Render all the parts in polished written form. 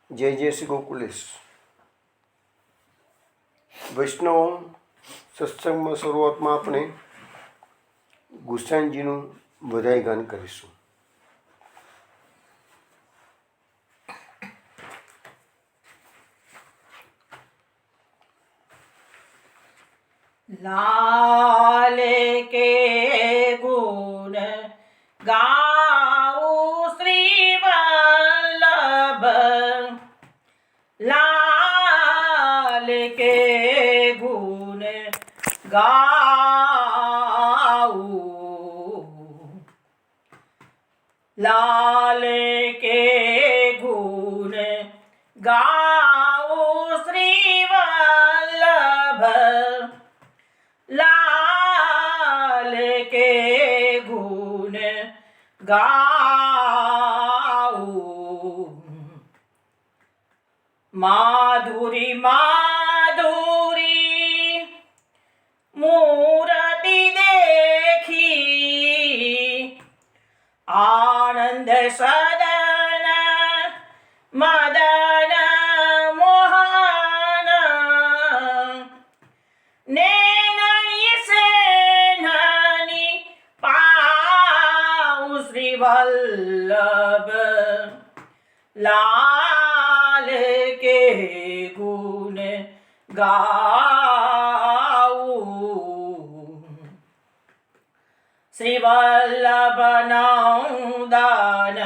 જય જય શ્રી ગોકુલેશ. વૈષ્ણવ સત્સંગમાં શરૂઆતમાં આપણે ગુસાઈજીનું વધાઈ ગાન કરીશું. लाल के गुण गाऊं श्री वल्लभ, लाल के गुण गाऊं, लाल के गुण गाऊं श्री वल्लभ, लाल के गुण गाऊं. माधुरी माधुरी मूर्ति देखी, आनंद सदन मदन मोहन, नैन से नैनी पाऊं श्री वल्लभ, लाल के गुण गाऊं. श्री वल्लभ नंदन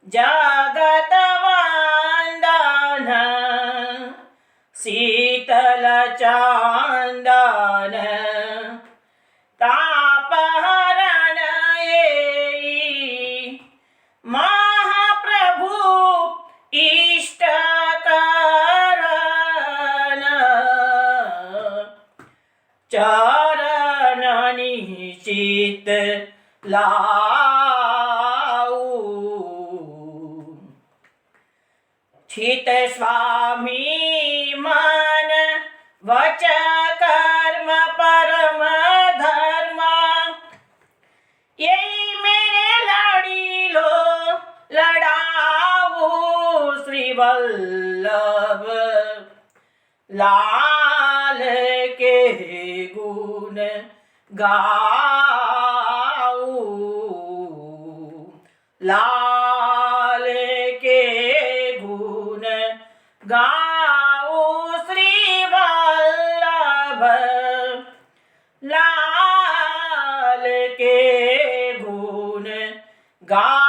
जगत वंदन, शीतल चंदन तापहरण येई, महाप्रभु इष्ट करण, चरणनि चित लाऊं. चित स्वामी मन वच कर्म परम धर्म, यही मेरे लाडीलो लड़ाऊं श्री वल्लभ, लाल के गुण गाऊं, लाल के गुण गाऊं श्री वल्लभ, लाल के गुण गाऊं,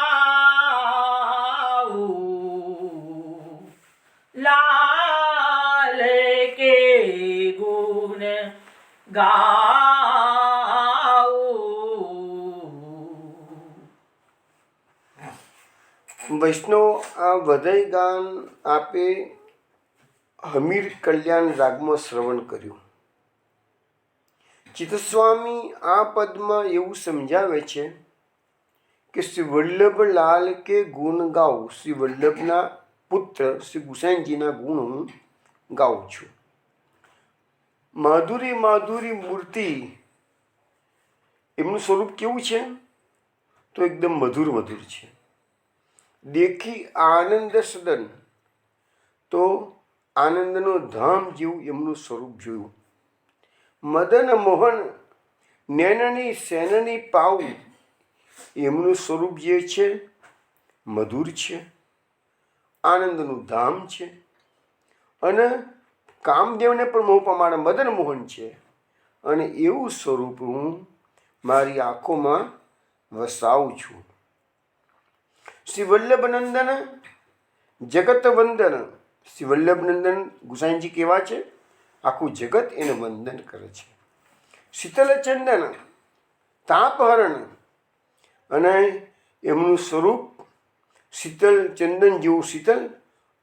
लाल के गुण ગાऊं. વૈષ્ણવ આ વધાઈ ગાન આપે હમીર કલ્યાણ રાગમાં શ્રવણ કર્યું. ચિત્તસ્વામી આ પદમાં એવું સમજાવે છે કે શ્રી વલ્લભલાલ કે ગુણ ગાઉં, શ્રી વલ્લભના પુત્ર શ્રી ગુસાઈજીના ગુણ હું ગાઉં છું. માધુરી માધુરી મૂર્તિ, એમનું સ્વરૂપ કેવું છે? તો એકદમ મધુર મધુર છે. દેખી આનંદ સદન, તો આનંદનો ધામ જેવું એમનું સ્વરૂપ જોયું. મદન મોહન નૈનની સેનની પાઉ, એમનું સ્વરૂપ જે છે મધુર છે, આનંદનું ધામ છે, અને કામદેવને પણ મોહ પ્રમાણે મદન મોહન છે. અને એવું સ્વરૂપ હું મારી આંખોમાં વસાવું છું. શ્રી વલ્લભનંદન જગત વંદન, શ્રી વલ્લભનંદન ગુસાઈજી કેવા છે? આખું જગત એને વંદન કરે છે. શીતલ ચંદન તાપહરણ, અને એમનું સ્વરૂપ શીતલ ચંદન જેવું શીતલ,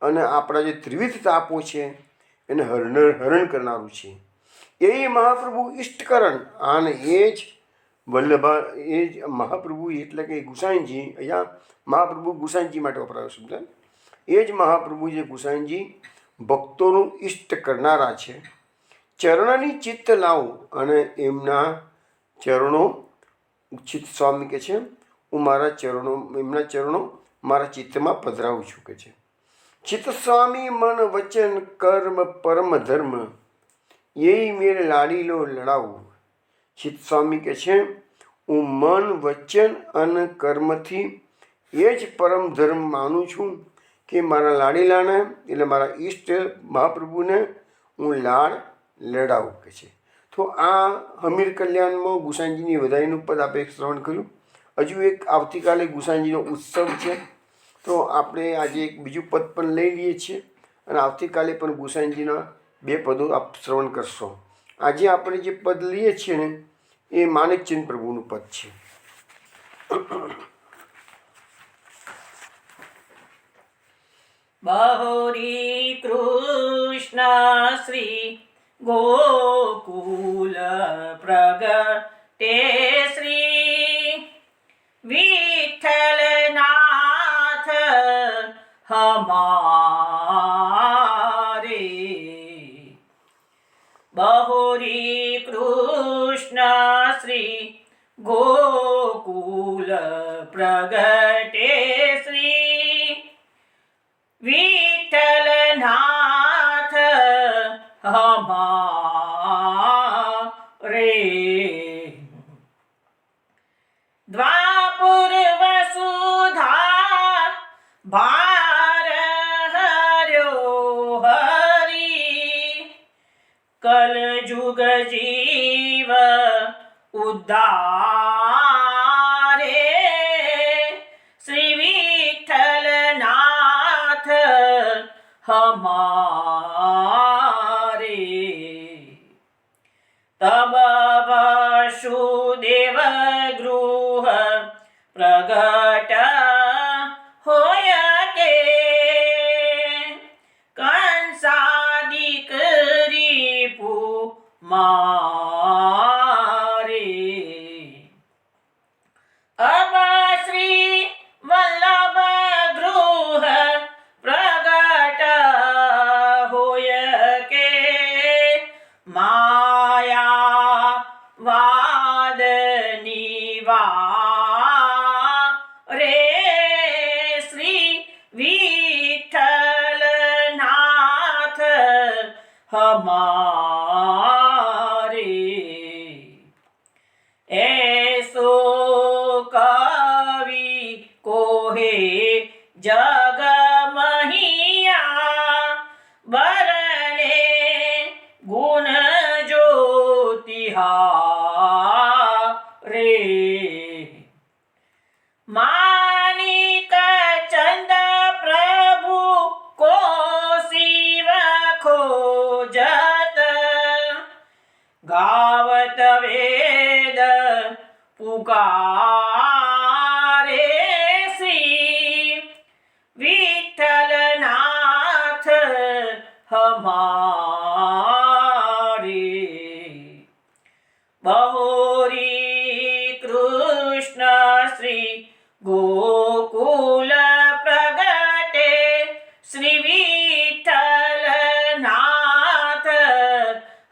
અને આપણા જે ત્રિવિધ તાપો છે એને હરણ કરનારું છે. એ મહાપ્રભુ ઇષ્ટકરણ, અને એ જ વલ્લભા, એ જ મહાપ્રભુ એટલે કે ગુસાઈજી, અહીંયા મહાપ્રભુ ગુસાઈજી માટે વપરાયો શબ્દ. એ જ મહાપ્રભુ જે ગુસાઈજી ભક્તોનું ઇષ્ટ કરનારા છે. ચરણની ચિત્ત લાવો, અને એમના ચરણો, ચિત્ત સ્વામી કહે છે હું મારા ચરણો, એમના ચરણો મારા ચિત્તમાં પધરાવું છું કે છે. ચિત્ત સ્વામી મન વચન કર્મ પરમ ધર્મ યહી મેરે લાડીલો લડાવું. ચિત્ત સ્વામી કહે છે હું મન વચન અને કર્મથી એ જ પરમ ધર્મ માનું છું કે મારા લાડીલાને એટલે મારા ઈષ્ટ મહાપ્રભુને હું લાડ લડાવું કહે છે. તો આ હમીર કલ્યાણમાં ગુસાઈજીની વધાઈનું પદ આપણે શ્રવણ કર્યું. હજુ એક આવતીકાલે ગુસાઈજીનો ઉત્સવ છે, તો આપણે આજે એક બીજું પદ પણ લઈ લઈએ છીએ અને આવતીકાલે પણ ગુસાઈજીના 2 પદો આપ શ્રવણ કરશો. આજે આપણે જે પદ લઈએ છીએ ને એ માણેકચંદ પ્રભુનું પદ છે. બહોરી કૃષ્ણ શ્રી ગોકુલ પ્રગટે શ્રી વિઠ્ઠલનાથ હમારે. બહોરી કૃષ્ણ શ્રી ગોકુલ પ્રગટે શ્રી વિઠ્ઠલનાથ હમારે. દ્વાપુર વસુધા ભાર હર્યો હરી કલયુગ જીવ ઉદ્ધારે. શ્રી વિઠ્ઠલનાથ हमारे. तब वसुदेव गृह प्रगट होय के कंसादिक रिपु मारे. अब श्री वल्लभ गृह प्रगट होय के माया वाद निवारे. श्री विठ्ठलनाथ हमारे. ऐसो कवि कोहे जग महिया बरने गुण ज्योतिहारे. मानिक चंद प्रभु को शिव खोजत गावत वेद पुकारे. श्री विठ्ठलनाथ हमारे. बहोरी कृष्ण श्री गोकुल प्रगटे श्री विठ्ठलनाथ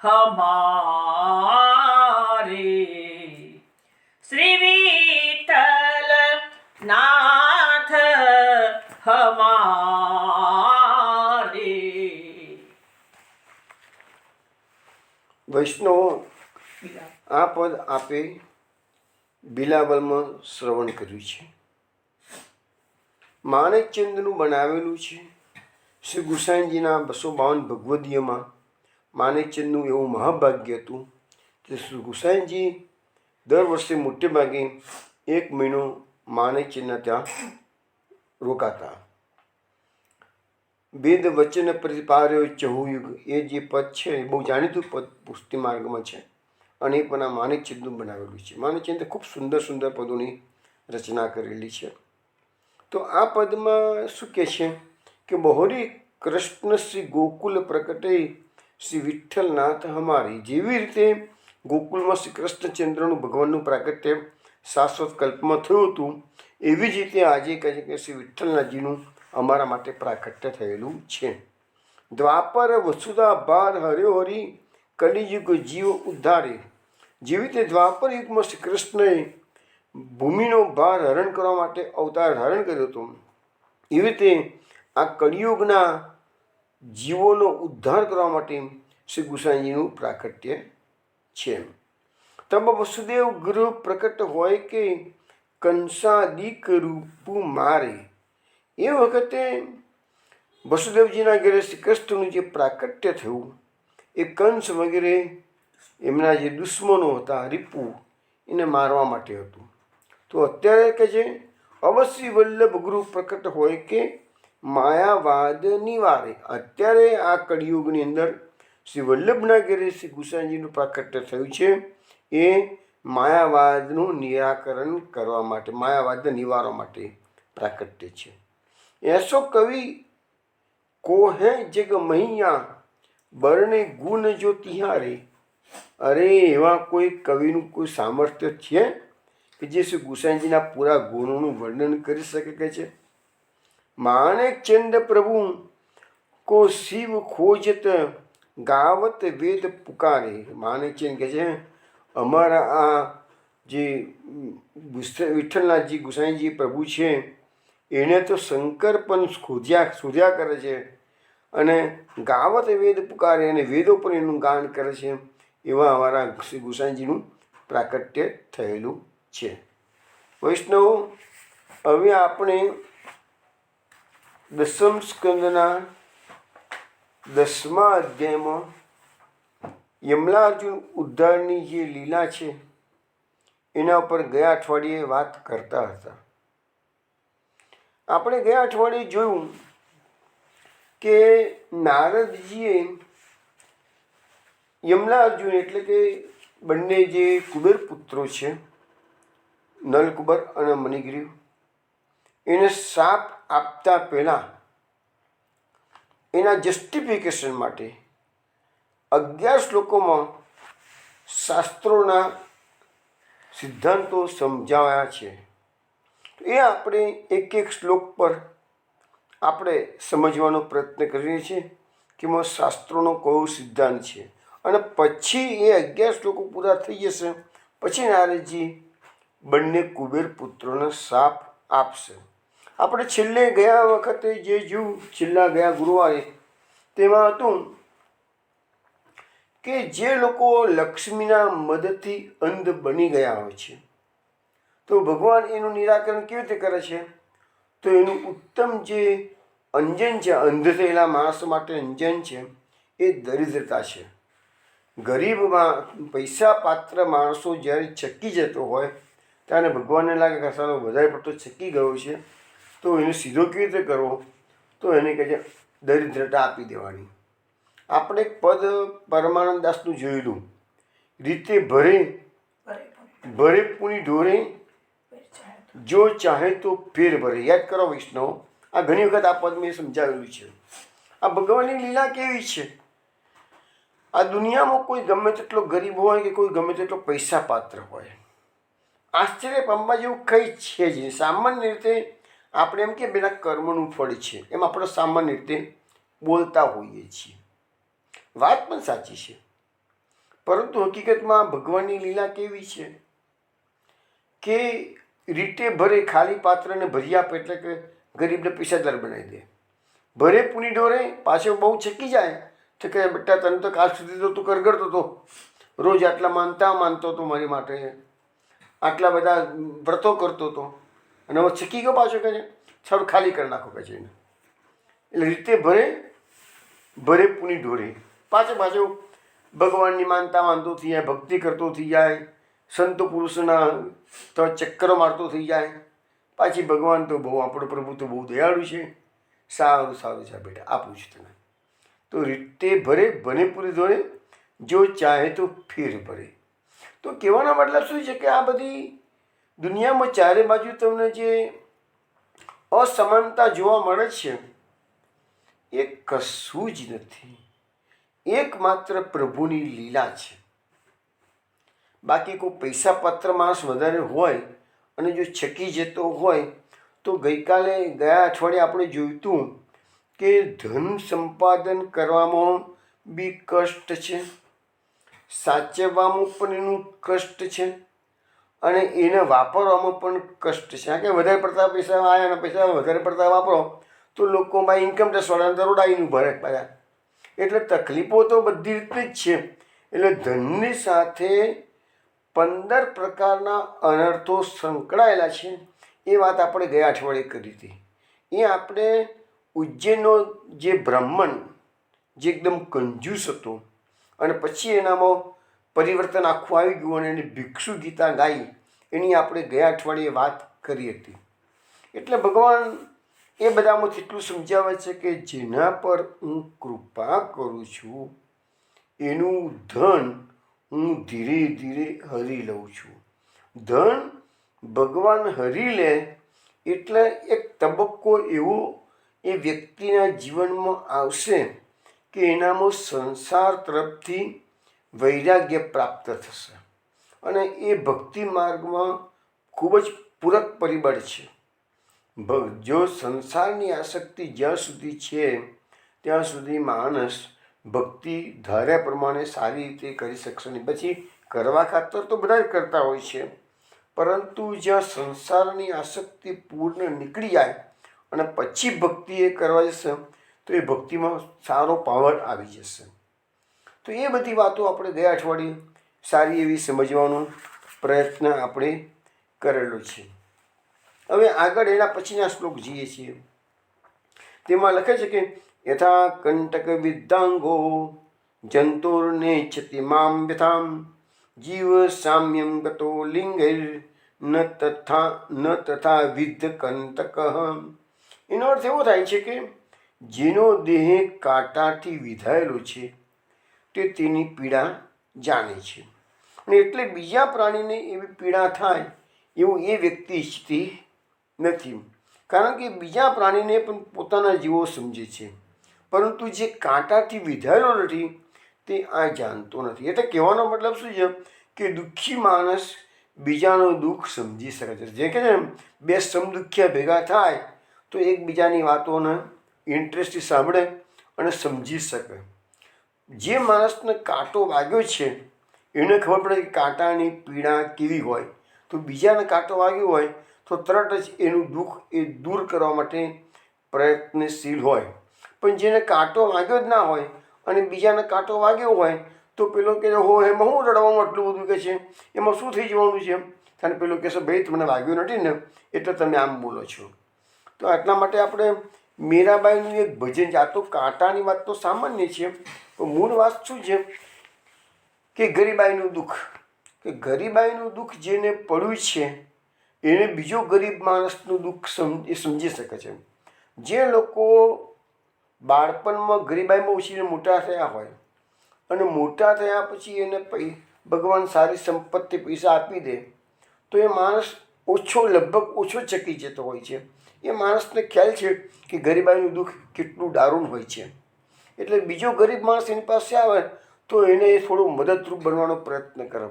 हमारे. श्री विठ्ठलनाथ हमारे. વૈષ્ણવો, આ પદ આપે બિલાવલમાં શ્રવણ કર્યું છે. માણેકચંદનું બનાવેલું છે. શ્રી ગુસાઈજીના 252 ભગવદીયમાં માણેકચંદનું એવું મહાભાગ્ય હતું કે શ્રી ગુસાઈજી દર વર્ષે મોટે ભાગે 1 મહિનો માણેકચંદના ત્યાં રોકાતા. વેદ વચન પ્રતિપાર્યો ચહુયુગ એ જે પદ છે એ બહુ જાણીતું પદ પુષ્ટિ માર્ગમાં છે અને એ પણ આ માણેકચંદનું બનાવેલું છે. માણેકચંદે ખૂબ સુંદર સુંદર પદોની રચના કરેલી છે. તો આ પદમાં શું કહે છે કે બહોરી કૃષ્ણ શ્રી ગોકુલ પ્રકટે શ્રી વિઠ્ઠલનાથ હમારી. જેવી રીતે ગોકુલમાં શ્રી કૃષ્ણચંદ્રનું ભગવાનનું પ્રાગટ્ય શાશ્વત કલ્પમાં થયું હતું, એવી જ રીતે આજે કહે છે કે શ્રી વિઠ્ઠલનાથજીનું અમારા માટે પ્રાગટ્ય થયેલું છે. દ્વાપર વસુધા ભાર હર્યો હરી કલિયુગ જીવ ઉદ્ધારે. જેવી રીતે દ્વાપર યુગમાં શ્રી કૃષ્ણએ ભૂમિનો ભાર હરણ કરવા માટે અવતાર ધારણ કર્યો હતો, એવી રીતે આ કળિયુગના જીવોનો ઉદ્ધાર કરવા માટે શ્રી ગુસાઈજીનું પ્રાકટ્ય છે. તબ વસુદેવ ગૃહ પ્રકટ હોય કે કંસાદિક રૂપું મારે. એ વખતે વસુદેવજીના ઘરે શ્રી કૃષ્ણનું જે પ્રાકટ્ય થયું એ કંસ વગેરે એમના જે દુશ્મનો હતા રીપુ એને મારવા માટે હતું. તો અત્યારે કે છે અવશ્ય વલ્લભ ગૃહ પ્રકટ હોય કે માયાવાદ નિવારે. અત્યારે આ કળિયુગની અંદર શ્રી વલ્લભના ઘેરે શ્રી ગુસાઈજીનું પ્રાકટ્ય થયું છે. એ માયાવાદનું નિરાકરણ કરવા માટે, માયાવાદને નિવારવા માટે પ્રાકટ્ય છે. એસો કવિ કોહે જગ મૈયા બરણે ગુણ જો તિહારે. અરે એવા કોઈ કવિનું કોઈ સામર્થ્ય છે કે જે શ્રી ગુસાઈજીના પૂરા ગુણોનું વર્ણન કરી શકે કે છે. માણેક ચંદ પ્રભુ કો શિવ ખોજત ગાવત વેદ પુકારે. માણેક ચંદ કહે છે અમારા આ જે વિઠ્ઠલનાથજી ગુસાઈજી પ્રભુ છે એને તો શંકર પણ શોધ્યા કરે છે અને ગાવત વેદ પુકારે અને વેદો પણ એનું ગાન કરે છે. એવા અમારા શ્રી ગુસાઈજીનું પ્રાકટ્ય થયેલું છે. વૈષ્ણવ, હવે આપણે દસમ સ્કંદના 10મા અધ્યાયમાં યમલાર્જુન ઉદ્ધારની જે લીલા છે એના ઉપર ગયા અઠવાડિયે વાત કરતા હતા. આપણે ગયા અઠવાડિયે જોયું કે નારદજીએ યમલાર્જુન એટલે કે બંને જે કુબેર પુત્રો છે નલકુબર અને મણિગ્રીવ એને શાપ આપતા પહેલાં એના જસ્ટિફિકેશન માટે 11 શ્લોકોમાં શાસ્ત્રોના સિદ્ધાંતો સમજાવ્યા છે. એ આપણે એક એક શ્લોક પર આપણે સમજવાનો પ્રયત્ન કરીએ છીએ કે એમાં શાસ્ત્રોનો કયો સિદ્ધાંત છે. અને પછી એ 11 શ્લોકો પૂરા થઈ જશે પછી નારદજી બંને કુબેર પુત્રોને શાપ આપશે. આપણે છેલ્લે ગયા વખતે જે જોયું છેલ્લા ગયા ગુરુવારે તેમાં હતું કે જે લોકો લક્ષ્મીના મદદથી અંધ બની ગયા હોય છે તો ભગવાન એનું નિરાકરણ કેવી રીતે કરે છે? તો એનું ઉત્તમ જે અંજન છે, અંધ થયેલા માણસો માટે અંજન છે એ દરિદ્રતા છે. ગરીબમાં પૈસા પાત્ર માણસો જ્યારે છકી જતો હોય ત્યારે ભગવાનને લાગે કે સારો વધારે પડતો છકી ગયો છે તો એને સીધો કેવી રીતે કરવો? તો એને કહે છે દરિદ્રતા આપી દેવાની. આપણે એક પદ પરમાનંદ દાસનું જોયેલું, રીતે ભરે ભરે પૂની ઢોરે જો ચાહે તો ફેર ભરે. યાદ કરો વૈષ્ણવ, આ ઘણી વખત આ પદ મેં સમજાવેલું છે. આ ભગવાનની લીલા કેવી છે? આ દુનિયામાં કોઈ ગમે તેટલો ગરીબ હોય કે કોઈ ગમે તેટલો પૈસા પાત્ર હોય, આશ્ચર્ય પામવા જેવું કંઈ છે જ નહીં. સામાન્ય રીતે આપણે એમ કે બેના કર્મનું ફળ છે એમ આપણે સામાન્ય રીતે બોલતા હોઈએ છીએ. વાત પણ સાચી છે, પરંતુ હકીકતમાં ભગવાનની લીલા કેવી છે કે રીતે ભરે ખાલી પાત્રને ભરી આપે એટલે કે ગરીબને પૈસાદાર બનાવી દે. ભરે પૂની ઢોરે પાછો બહુ છકી જાય તો કે બેટા તને તો કાલ સુધી તો તું કરગડતો હતો, રોજ આટલા માનતો હતો મારી માટે, આટલા બધા વ્રતો કરતો હતો અને હવે છકી ગયો પાછો કહે છે સારું ખાલી કરી નાખો કહે છે એને. એટલે રીતે ભરે ભરે પૂની ઢોરે પાછો ભગવાનની માનતો થઈ જાય, ભક્તિ કરતો થઈ જાય, સંત પુરુષના તો ચક્કરો મારતો થઈ જાય. પાછી ભગવાન તો બહુ આપણો પ્રભુ તો બહુ દયાળુ છે, સારું સારું છે બેટા આપું છું તને. તો રીતે ભરે ભરે પૂરી ઢોરે જો ચાહે તો ફેર ભરે. તો કહેવાનો મતલબ શું છે કે આ બધી દુનિયામાં ચારે બાજુ તમને જે અસમાનતા જોવા મળે છે એ કશું જ નથી, એકમાત્ર પ્રભુની લીલા છે. બાકી કોઈ પૈસા પાત્ર માણસ વધારે હોય અને જો છકી જતો હોય તો ગયા અઠવાડિયે આપણે જોયું કે ધન સંપાદન કરવામાં બી કષ્ટ છે, સાચવવામાં પણ એનું કષ્ટ છે અને એને વાપરવામાં પણ કષ્ટ છે. કારણ કે વધારે પડતા પૈસા આવ્યા અને પૈસા વધારે પડતા વાપરો તો લોકોમાં ઇન્કમટેક્સવાળાને દરોડાઈને ઊભા રહે પાછા. એટલે તકલીફો તો બધી રીતે જ છે. એટલે ધનની સાથે 15 પ્રકારના અનર્થો સંકળાયેલા છે. એ વાત આપણે ગયા અઠવાડિયે કરી હતી. એ આપણે ઉજ્જૈનનો જે બ્રાહ્મણ જે એકદમ કંજૂસ હતો અને પછી એનામાં પરિવર્તન આખું આવી ગયું અને એની ભિક્ષુ ગીતા ગાઈ, એની આપણે ગયા અઠવાડિયે વાત કરી હતી. એટલે ભગવાન એ બધામાંથી એટલું સમજાવે છે કે જેના પર હું કૃપા કરું છું એનું ધન હું ધીરે ધીરે હરી લઉં છું. ધન ભગવાન હરી લે એટલે એક તબક્કો એવો એ વ્યક્તિના જીવનમાં આવશે કે એનામાં સંસાર તરફથી વૈરાગ્ય પ્રાપ્ત થશે અને એ ભક્તિ માર્ગમાં ખૂબ જ પૂરક પરિબળ છે. જો સંસારની આસક્તિ જ્યાં સુધી છે ત્યાં સુધી માણસ ભક્તિ ધાર્યા પ્રમાણે સારી રીતે કરી શકશે નહીં. પછી કરવા ખાતર તો બધા જ કરતા હોય છે, પરંતુ જ્યાં સંસારની આસક્તિ પૂર્ણ નીકળી જાય અને પછી ભક્તિ એ કરવા જશે તો એ ભક્તિમાં સારો પાવર આવી જશે. તો એ બધી વાતો આપણે ગયા અઠવાડિયે સારી એવી સમજવાનો પ્રયત્ન આપણે કરેલો છે. હવે આગળ એના પછીના શ્લોક જોઈએ છીએ. તેમાં લખે છે કે યથા કંટક વિદ્ધાંગો જંતુર્નેચ્છતિ મામ વ્યથામ જીવ સામ્યમ ગતો લિંગૈર ન તથા વિદ્ધ કંટક. એનો અર્થ એવો થાય છે કે જેનો દેહ કાંટાથી વિધાયેલો છે તે તેની પીડા જાણે છે અને એટલે બીજા પ્રાણીને એવી પીડા થાય એવું એ વ્યક્તિ ઈચ્છતી નથી, કારણ કે બીજા પ્રાણીને પણ પોતાના જેવો સમજે છે, પરંતુ જે કાંટાથી વિધાયેલો નથી તે આ જાણતો નથી. એટલે કહેવાનો મતલબ શું છે કે દુઃખી માણસ બીજાનું દુઃખ સમજી શકે છે. જે કે છે બે સમદુખ્યા ભેગા થાય તો એકબીજાની વાતોને ઇન્ટરેસ્ટથી સાંભળે અને સમજી શકે. જે માણસને કાંટો વાગ્યો છે એને ખબર પડે કે કાંટાની પીડા કેવી હોય, તો બીજાને કાંટો વાગ્યો હોય તો તરત જ એનું દુઃખ એ દૂર કરવા માટે પ્રયત્નશીલ હોય. પણ જેને કાંટો વાગ્યો જ ના હોય અને બીજાને કાંટો વાગ્યો હોય તો પેલો કહે હો એમાં હું રડવાનું આટલું બધું કે છે, એમાં શું થઈ જવાનું છે? અને પેલો કહેશે ભાઈ તમને વાગ્યું નથી ને એટલે તમે આમ બોલો છો. તો એટલા માટે આપણે મીરાબાઈનું એક ભજન છે. આ તો કાંટાની વાત તો સામાન્ય છે, પણ મૂળ વાત શું છે કે ગરીબાઈનું દુઃખ, કે ગરીબાઈનું દુઃખ જેને પડ્યું છે એને બીજો ગરીબ માણસનું દુઃખ સમજી શકે છે. જે લોકો બાળપણમાં ગરીબાઈમાં ઉછીને મોટા થયા હોય અને મોટા થયા પછી એને ભગવાન સારી સંપત્તિ પૈસા આપી દે તો એ માણસ લગભગ ઓછો ચકી જતો હોય છે. એ માણસને ખ્યાલ છે કે ગરીબાઈનું દુઃખ કેટલું દારૂણ હોય છે. એટલે બીજો ગરીબ માણસ એની પાસે આવે તો એને થોડો મદદરૂપ બનવાનો પ્રયત્ન કરે.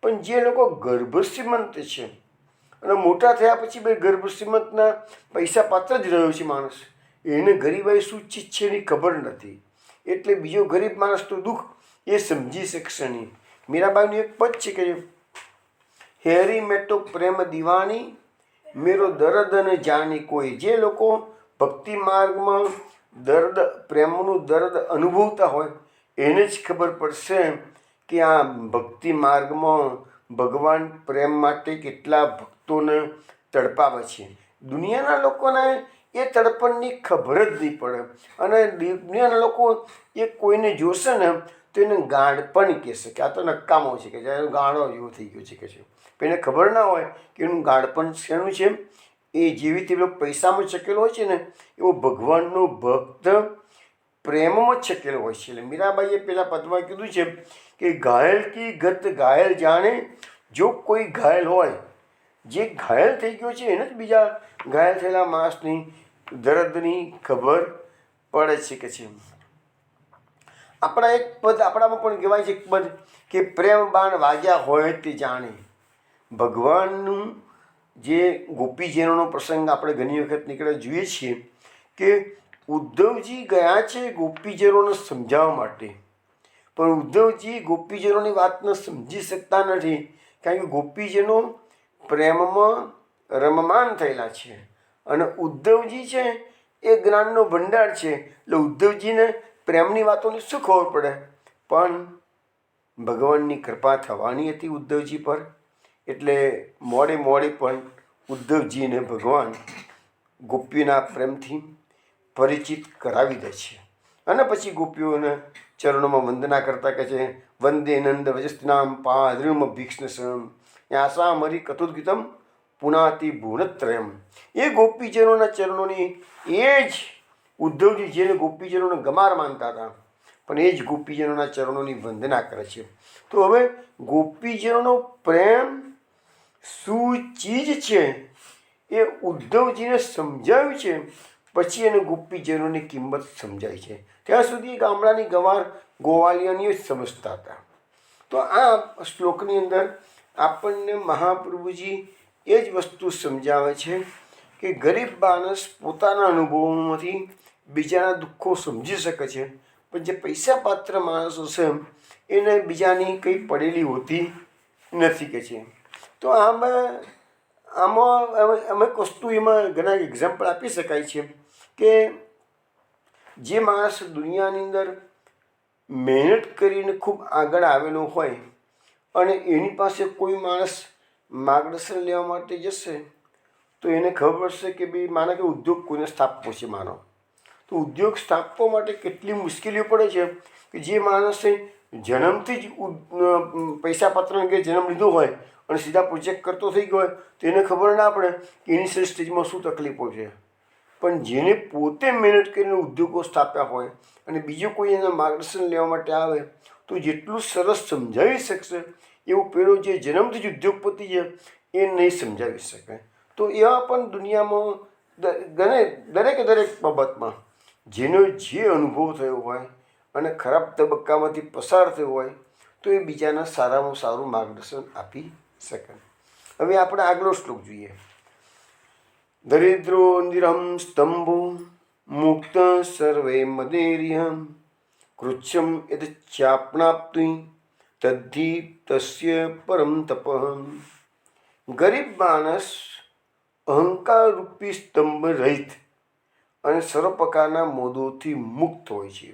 પણ જે લોકો ગર્ભશ્રીમંત છે અને મોટા થયા પછી ભાઈ ગર્ભશ્રીમંતના પૈસા પાત્ર જ રહ્યો છે માણસ, એને ગરીબાઈ શું ચીજ છે એની ખબર નથી, એટલે બીજો ગરીબ માણસનું દુઃખ એ સમજી શકશે નહીં. મીરાબાઈનું એક પદ છે કે હેરી મેટો પ્રેમ દીવાની મેરો દર્દ ન જાણી કોઈ. જે લોકો ભક્તિ માર્ગમાં પ્રેમનું દર્દ અનુભવતા હોય એને જ ખબર પડશે કે આ ભક્તિ માર્ગમાં ભગવાન પ્રેમ માટે કેટલા ભક્તોને તડપાવે છે. દુનિયાના લોકોને એ તડપણની ખબર જ નહીં પડે અને દુનિયાના લોકો એ કોઈને જોશે ને તો એને ગાંડપણ કહેશે કે આ તો નકામો છે, કે જ્યારે ગાંડો જેવો થઈ ગયો છે કે છે. પણ એને ખબર ના હોય કે એનું ગાંડપણ શેનું છે. એ જેવી રીતે પૈસામાં છકેલો હોય છે ને એવો ભગવાનનો ભક્ત પ્રેમમાં જ છકેલો હોય છે. એટલે મીરાબાઈએ પેલા પદમાં કીધું છે કે ઘાયલ કી ગત ઘાયલ જાણે. જો કોઈ ઘાયલ હોય, જે ઘાયલ થઈ ગયો છે એને જ બીજા ઘાયલ થયેલા માણસની દર્દની ખબર પડે છે કે છે. આપણામાં પણ કહેવાય છે એક પદ કે પ્રેમ બાણ વાગ્યા હોય તે જાણે. ભગવાનનું જે ગોપીજનોનો પ્રસંગ આપણે ઘણી વખત નીકળે જોઈએ છીએ કે ઉદ્ધવજી ગયા છે ગોપીજનોને સમજાવવા માટે, પણ ઉદ્ધવજી ગોપીજનોની વાતને સમજી શકતા નથી, કારણ કે ગોપીજનો પ્રેમમાં રમમાન થયેલા છે અને ઉદ્ધવજી છે એ જ્ઞાનનો ભંડાર છે. એટલે ઉદ્ધવજીને પ્રેમની વાતોની શું ખબર પડે? પણ ભગવાનની કૃપા થવાની હતી ઉદ્ધવજી પર, એટલે મોડે પણ ઉદ્ધવજીને ભગવાન ગોપીના પ્રેમથી પરિચિત કરાવી દે છે. અને પછી ગોપીઓને ચરણોમાં વંદના કરતા કહે છે, વંદે નંદ વજસ્નામ પાદ્રુમ ભીક્ષ્ણસમ યાસામરી કતુર્ગીતમ પુનાતિ ભુવનત્રયમ. એ ગોપીજનોના ચરણોની, એ જ ઉદ્ધવજી જેને ગોપીજનોને ગમાર માનતા હતા, પણ એ જ ગોપીજનોના ચરણોની વંદના કરે છે. તો હવે ગોપીજનોનો પ્રેમ શું ચીજ છે એ ઉદ્ધવજીને સમજાવ્યું છે. પછી એને ગોપીજનોની કિંમત સમજાય છે. ત્યાં સુધી ગામડાની ગવાર ગોવાલિયાની જ સમજતા હતા. તો આ શ્લોકની અંદર આપણને મહાપ્રભુજી એ જ વસ્તુ સમજાવે છે કે ગરીબ માણસ પોતાના અનુભવોમાંથી બીજાના દુઃખો સમજી શકે છે, પણ જે પૈસા પાત્ર માણસો છે એને બીજાની કંઈ પડેલી હોતી નથી કે છે. તો આમાં અમુક વસ્તુ એમાં ઘણા એક્ઝામ્પલ આપી શકાય છે કે જે માણસ દુનિયાની અંદર મહેનત કરીને ખૂબ આગળ આવેલો હોય અને એની પાસે કોઈ માણસ માર્ગદર્શન લેવા માટે જશે તો એને ખબર પડશે કે ભાઈ માનો કે ઉદ્યોગ કોઈને સ્થાપવો છે, માનો તો ઉદ્યોગ સ્થાપવા માટે કેટલી મુશ્કેલીઓ પડે છે કે જે માણસે જન્મથી જ પૈસા પાત્ર અંગે જન્મ લીધો હોય અને સીધા પ્રોજેક્ટ કરતો થઈ ગયો હોય તો એને ખબર ના પડે કે ઇનિશિયલ સ્ટેજમાં શું તકલીફો છે. પણ જેને પોતે મહેનત કરીને ઉદ્યોગો સ્થાપ્યા હોય અને બીજો કોઈ એના માર્ગદર્શન લેવા માટે આવે તો જેટલું સરસ સમજાવી શકશે એવું પેલો જે જન્મથી જ ઉદ્યોગપતિ છે એ નહીં સમજાવી શકે. તો એવા પણ દુનિયામાં દરેક બાબતમાં જેનો જે અનુભવ થયો હોય અને ખરાબ તબક્કામાંથી પસાર થયો હોય તો એ બીજાના સારામાં સારું માર્ગદર્શન આપી શકે. હવે આપણે આગલો શ્લોક જોઈએ. દરિદ્રો નિરહમ સ્તંભો મુક્ત સર્વે મદેરિહમ કૃચ્છમ યદ ચાપણાપ્તિ તદ્ધિ તસ્ય પરમ તપ. ગરીબ માણસ અહંકાર રૂપી સ્તંભ રહિત અને સર્વ પ્રકારના મોદોથી મુક્ત હોય છે.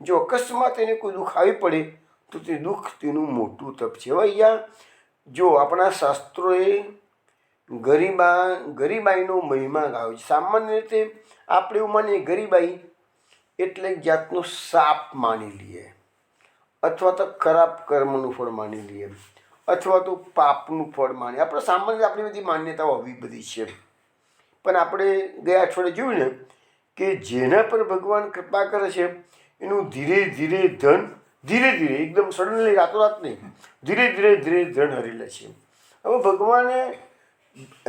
જો અકસ્માત એને કોઈ દુઃખ આવી પડે તો તે દુઃખ તેનું મોટું તપ છે. હવે અહીંયા જો આપણા શાસ્ત્રોએ ગરીબાઈનો મહિમા ગાયો છે. સામાન્ય રીતે આપણે એવું માનીએ ગરીબાઈ એટલે એક જાતનો શાપ માની લઈએ, અથવા તો ખરાબ કર્મનું ફળ માની લઈએ, અથવા તો પાપનું ફળ માનીએ. આપણે સામાન્ય આપણી બધી માન્યતાઓ આવી બધી છે. પણ આપણે ગયા અઠવાડિયે જોયું ને કે જેના પર ભગવાન કૃપા કરે છે એનું ધીરે ધીરે ધન એકદમ સડનલી રાતોરાત નહીં, ધીરે ધીરે ધન હરી લે છે. હવે ભગવાને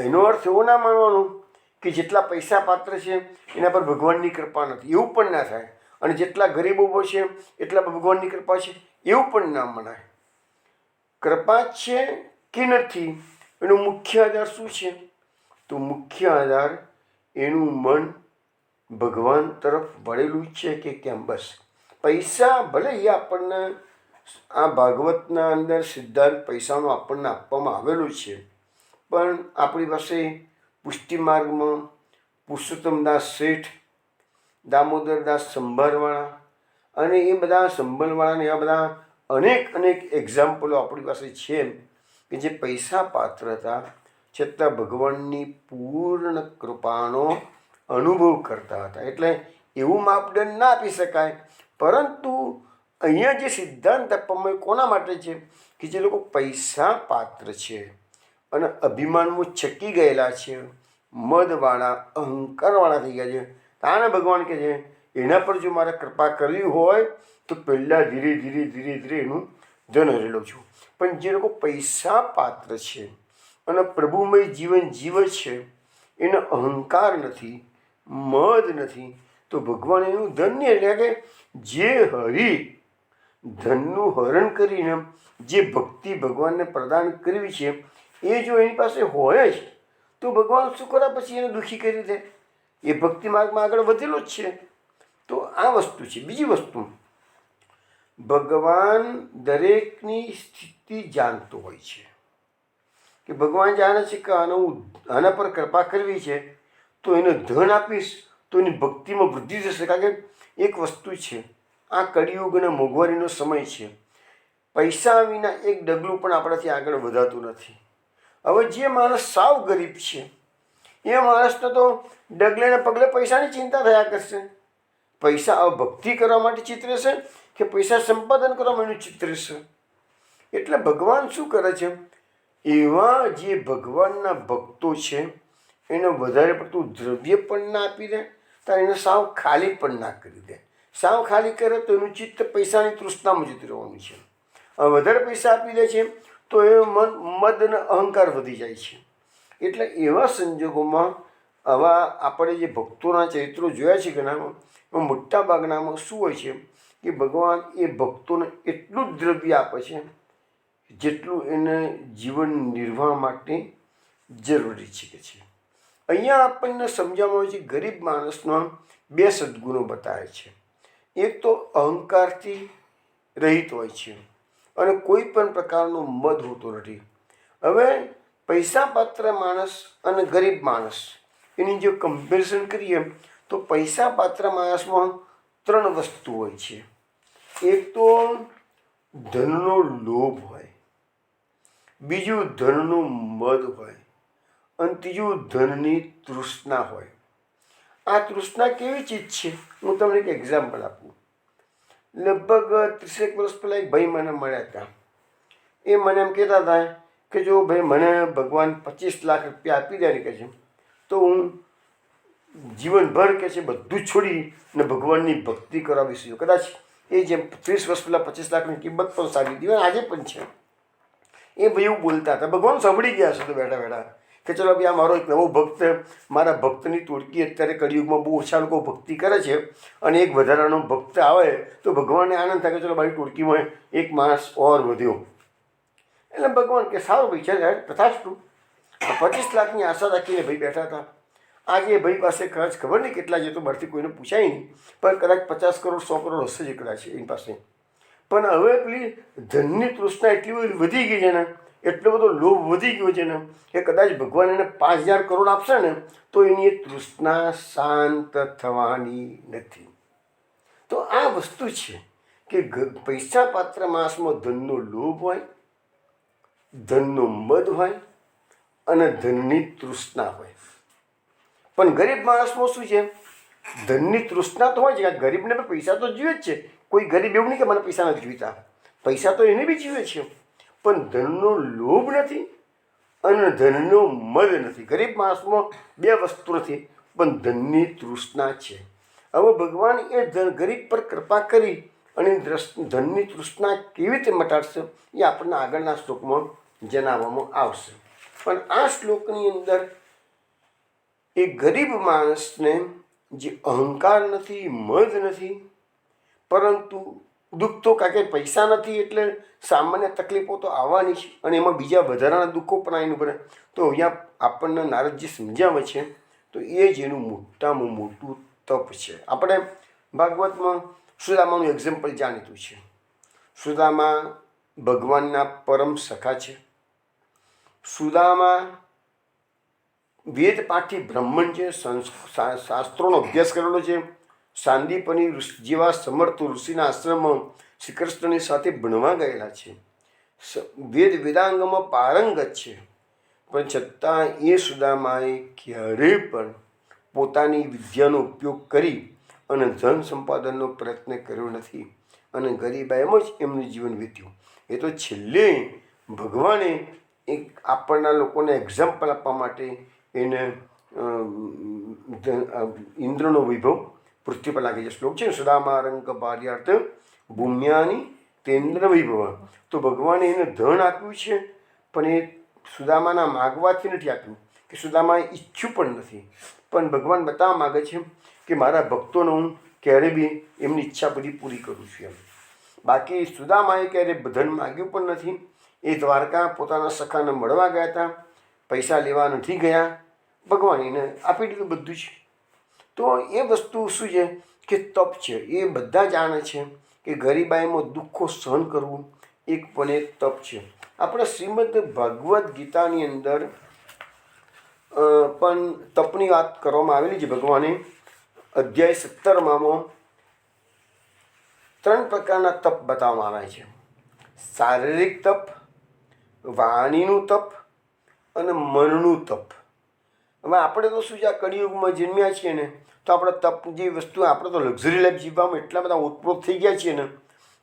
એનો અર્થ એવો ના માનવાનો કે જેટલા પૈસા પાત્ર છે એના પર ભગવાનની કૃપા નથી, એવું પણ ના થાય. અને જેટલા ગરીબો છે એટલા પર ભગવાનની કૃપા છે એવું પણ ના મનાય. કૃપા છે કે નથી એનો મુખ્ય આધાર શું છે? તો મુખ્ય આધાર એનું મન ભગવાન તરફ વળેલું છે કે કેમ. બસ પૈસા ભલે એ આપણને આ ભાગવતના અંદર સિદ્ધાંત પૈસાનો આપણને આપવામાં આવેલું છે, પણ આપણી પાસે પુષ્ટિ માર્ગમાં પુરુષોત્તમદાસ શેઠ, દામોદરદાસ સંભારવાળા અને એ બધા સંભાળવાળાને એવા બધા અનેક એક્ઝામ્પલો આપણી પાસે છે કે જે પૈસા પાત્ર હતા છતાં ભગવાનની પૂર્ણ કૃપાનો અનુભવ કરતા હતા. એટલે એવું માપદંડ ના આપી શકાય, પરંતુ અહીંયા જે સિદ્ધાંત આપવામાં કોના માટે છે કે જે લોકો પૈસા પાત્ર છે અને અભિમાનમાં છકી ગયેલા છે, મદવાળા અહંકારવાળા થઈ ગયા છે, તાને ભગવાન કહે છે એના પર જો મારે કૃપા કરવી હોય તો પહેલાં ધીરે એનું ધન હરેલો છું. પણ જે લોકો પૈસા પાત્ર છે અને પ્રભુમય જીવન જીવે છે, એનો અહંકાર નથી, મદ નથી, તો ભગવાન એનું ધન નહીં. એટલે કે જે ધનનું હરણ કરીને જે ભક્તિ ભગવાનને પ્રદાન કરવી છે એ જો એની પાસે હોય જ તો ભગવાન શું કરે પછી એને દુઃખી કરી દે? એ ભક્તિ માર્ગમાં આગળ વધેલો જ છે. તો આ વસ્તુ છે. બીજી વસ્તુ, ભગવાન દરેકની સ્થિતિ જાણતો હોય છે કે ભગવાન જાણે છે કે આના પર કૃપા કરવી છે તો એને ધન આપીશ તો તો એની ભક્તિમાં વૃદ્ધિ થશે. કારણ કે એક વસ્તુ છે, આ કળિયુગ અને મોંઘવારીનો સમય છે. પૈસા વિના એક ડગલું પણ આપણાથી આગળ વધાતું નથી. હવે જે માણસ સાવ ગરીબ છે એ માણસને તો ડગલે ને પગલે પૈસાની ચિંતા થયા કરશે. પૈસા હવે ભક્તિ કરવા માટે ચિતરેશે કે પૈસા સંપાદન કરવા માટે ચિતરેશે? એટલે ભગવાન શું કરે છે, એવા જે ભગવાનના ભક્તો છે એને વધારે પડતું દ્રવ્ય પણ ના આપી દે, તો એને સાવ ખાલી પણ ના કરી દે. સાવ ખાલી કરે તો એનું ચિત્ત પૈસાની તૃષ્ણામાં જતું રહેવાનું છે. વધારે પૈસા આપી દે છે તો એ મદ અને અહંકાર વધી જાય છે. એટલે એવા સંજોગોમાં આવા આપણે જે ભક્તોના ચરિત્રો જોયા છે ઘણામાં, મોટા ભાગનામાં શું હોય છે કે ભગવાન એ ભક્તોને એટલું જ દ્રવ્ય આપે છે જેટલું એને જીવન નિર્વાહ માટે જરૂરી છે. અહીંયા આપણને સમજાવવામાં આવે છે ગરીબ માણસનો 2 સદ્ગુણો બતાવે છે. એક તો અહંકારથી રહિત હોય છે અને કોઈ પણ પ્રકારનો મદ હોતો નથી. હવે પૈસા પાત્ર માણસ અને ગરીબ માણસ એની જો કમ્પેરિઝન કરીએ તો પૈસા પાત્ર માણસમાં 3 વસ્તુ હોય છે. એક તો ધનનો લોભ હોય, બીજું ધનનું મદ હોય અને ત્રીજું ધનની તૃષ્ણા હોય. આ તૃષ્ણા કેવી ચીજ છે, હું તમને એક એક્ઝામ્પલ આપું. લગભગ 30 વર્ષ પહેલાં એક ભાઈ મને મળ્યા હતા. એ મને એમ કહેતા હતા કે જો ભાઈ મને ભગવાન 25 લાખ રૂપિયા આપી દે કે છે તો હું જીવનભર કે છે બધું છોડી ને ભગવાનની ભક્તિ કરાવીશું. કદાચ એ જેમ 30 વર્ષ પહેલાં 25 લાખની કિંમત પણ સારી હતી, આજે પણ છે. એ ભાઈ એવું બોલતા હતા. ભગવાન સાંભળી ગયા છે તો બેઠા બેઠા કે ચલો ભાઈ આ મારો એક નવો ભક્ત, મારા ભક્તની ટોળકી અત્યારે કળિયુગમાં બહુ ઓછા લોકો ભક્તિ કરે છે અને એક વધારાનો ભક્ત આવે તો ભગવાનને આનંદ થાય કે ચલો મારી ટોળકીમાં એક માણસ ઓર વધ્યો. એટલે ભગવાન કે સારું ભાઈ છે તથાસ્તુ. 25 લાખની આશા રાખીને ભાઈ બેઠા હતા. આજે એ ભાઈ પાસે કદાચ ખબર નહીં કેટલા છે, તો બહારથી કોઈને પૂછાય નહીં, પણ કદાચ 50 કરોડ 100 કરોડ હશે જ કદાચ એની પાસે. પણ હવે પેલી ધનની તૃષ્ણા એટલી બધી વધી ગઈ છે ને, એટલો બધો લોભ વધી ગયો છે ને કે કદાચ ભગવાન એને 5000 કરોડ આપશે ને તો એની એ તૃષ્ણા શાંત થવાની નથી. તો આ વસ્તુ છે કે પૈસા પાત્ર માણસમાં ધનનો લોભ હોય, ધનનો મદ હોય અને ધનની તૃષ્ણા હોય. પણ ગરીબ માણસમાં શું છે, ધનની તૃષ્ણા તો હોય છે. ગરીબને પણ પૈસા તો જોઈએ જ છે. કોઈ ગરીબ એવું નહીં કે મને પૈસા નથી જોઈતા, પૈસા તો એને બી જીવે છે. પણ ધનનો લોભ નથી અને ધનનો મદ નથી. ગરીબ માણસમાં 2 વસ્તુ નથી, પણ ધનની તૃષ્ણા છે. હવે ભગવાન એ ગરીબ પર કૃપા કરી અને ધનની તૃષ્ણા કેવી રીતે મટાડશે એ આપણને આગળના શ્લોકમાં જણાવવામાં આવશે. પણ આ શ્લોકની અંદર એ ગરીબ માણસને જે અહંકાર નથી, મદ નથી, પરંતુ દુઃખ તો કારણ કે પૈસા નથી એટલે સામાન્ય તકલીફો તો આવવાની છે અને એમાં બીજા વધારાના દુઃખો પણ આવીને પડે. તો અહીંયા આપણને નારદજી સમજાવે છે તો એ જ એનું મોટામાં મોટું તપ છે. આપણે ભાગવતમાં સુદામાનું એક્ઝામ્પલ જાણીતું છે. સુદામા ભગવાનના પરમ સખા છે. સુદામા વેદ પાઠી બ્રાહ્મણ છે, શાસ્ત્રોનો અભ્યાસ કરેલો છે. સાંદીપની જેવા સમર્થ ઋષિના આશ્રમમાં શ્રી કૃષ્ણની સાથે ભણવા ગયેલા છે. વેદાંગમાં પારંગત છે. પણ છતાં એ સુદામાએ ક્યારેય પણ પોતાની વિદ્યાનો ઉપયોગ કરી અને ધન સંપાદનનો પ્રયત્ન કર્યો નથી અને ગરીબાઈમાં જ એમનું જીવન વીત્યું. એ તો છેલ્લે ભગવાને એક આપણના લોકોને એક્ઝામ્પલ આપવા માટે એને ઇન્દ્રનો વૈભવ પૃથ્વી પર લાગે છે. શ્લોક છે સુદામારંક ભાર્યાર્થ ભૂમ્યાની તેન્દ્ર વૈભવ. તો ભગવાને એને ધન આપ્યું છે પણ એ સુદામાના માગવાથી નથી આપ્યું, કે સુદામાએ ઈચ્છ્યું પણ નથી. પણ ભગવાન બતાવવા માગે છે કે મારા ભક્તોને હું ક્યારે બી એમની ઈચ્છા બધી પૂરી કરું છું એમ. બાકી સુદામાએ ક્યારે ધન માગ્યું પણ નથી. એ દ્વારકા પોતાના સખાને મળવા ગયા હતા, પૈસા લેવા નથી ગયા, ભગવાન એને આપી દીધું બધું જ. તો એ વસ્તુ શું છે કે તપ છે. એ બધા જાણે છે કે ગરીબાઈમાં દુઃખો સહન કરવું એક પણ એક તપ છે. આપણે શ્રીમદ ભગવદ્ ગીતાની અંદર પણ તપની વાત કરવામાં આવેલી છે. ભગવાને અધ્યાય 17માં 3 પ્રકારના તપ બતાવવામાં આવ્યા છે. શારીરિક તપ, વાણીનું તપ અને મનનું તપ. હવે આપણે તો શું છે, આ કળિયુગમાં જન્મ્યા છીએ ને, તો આપણે તપ જે વસ્તુ આપણે તો લક્ઝરી લાઈફ જીવવામાં એટલા બધા ઓતપ્રોત થઈ ગયા છીએ ને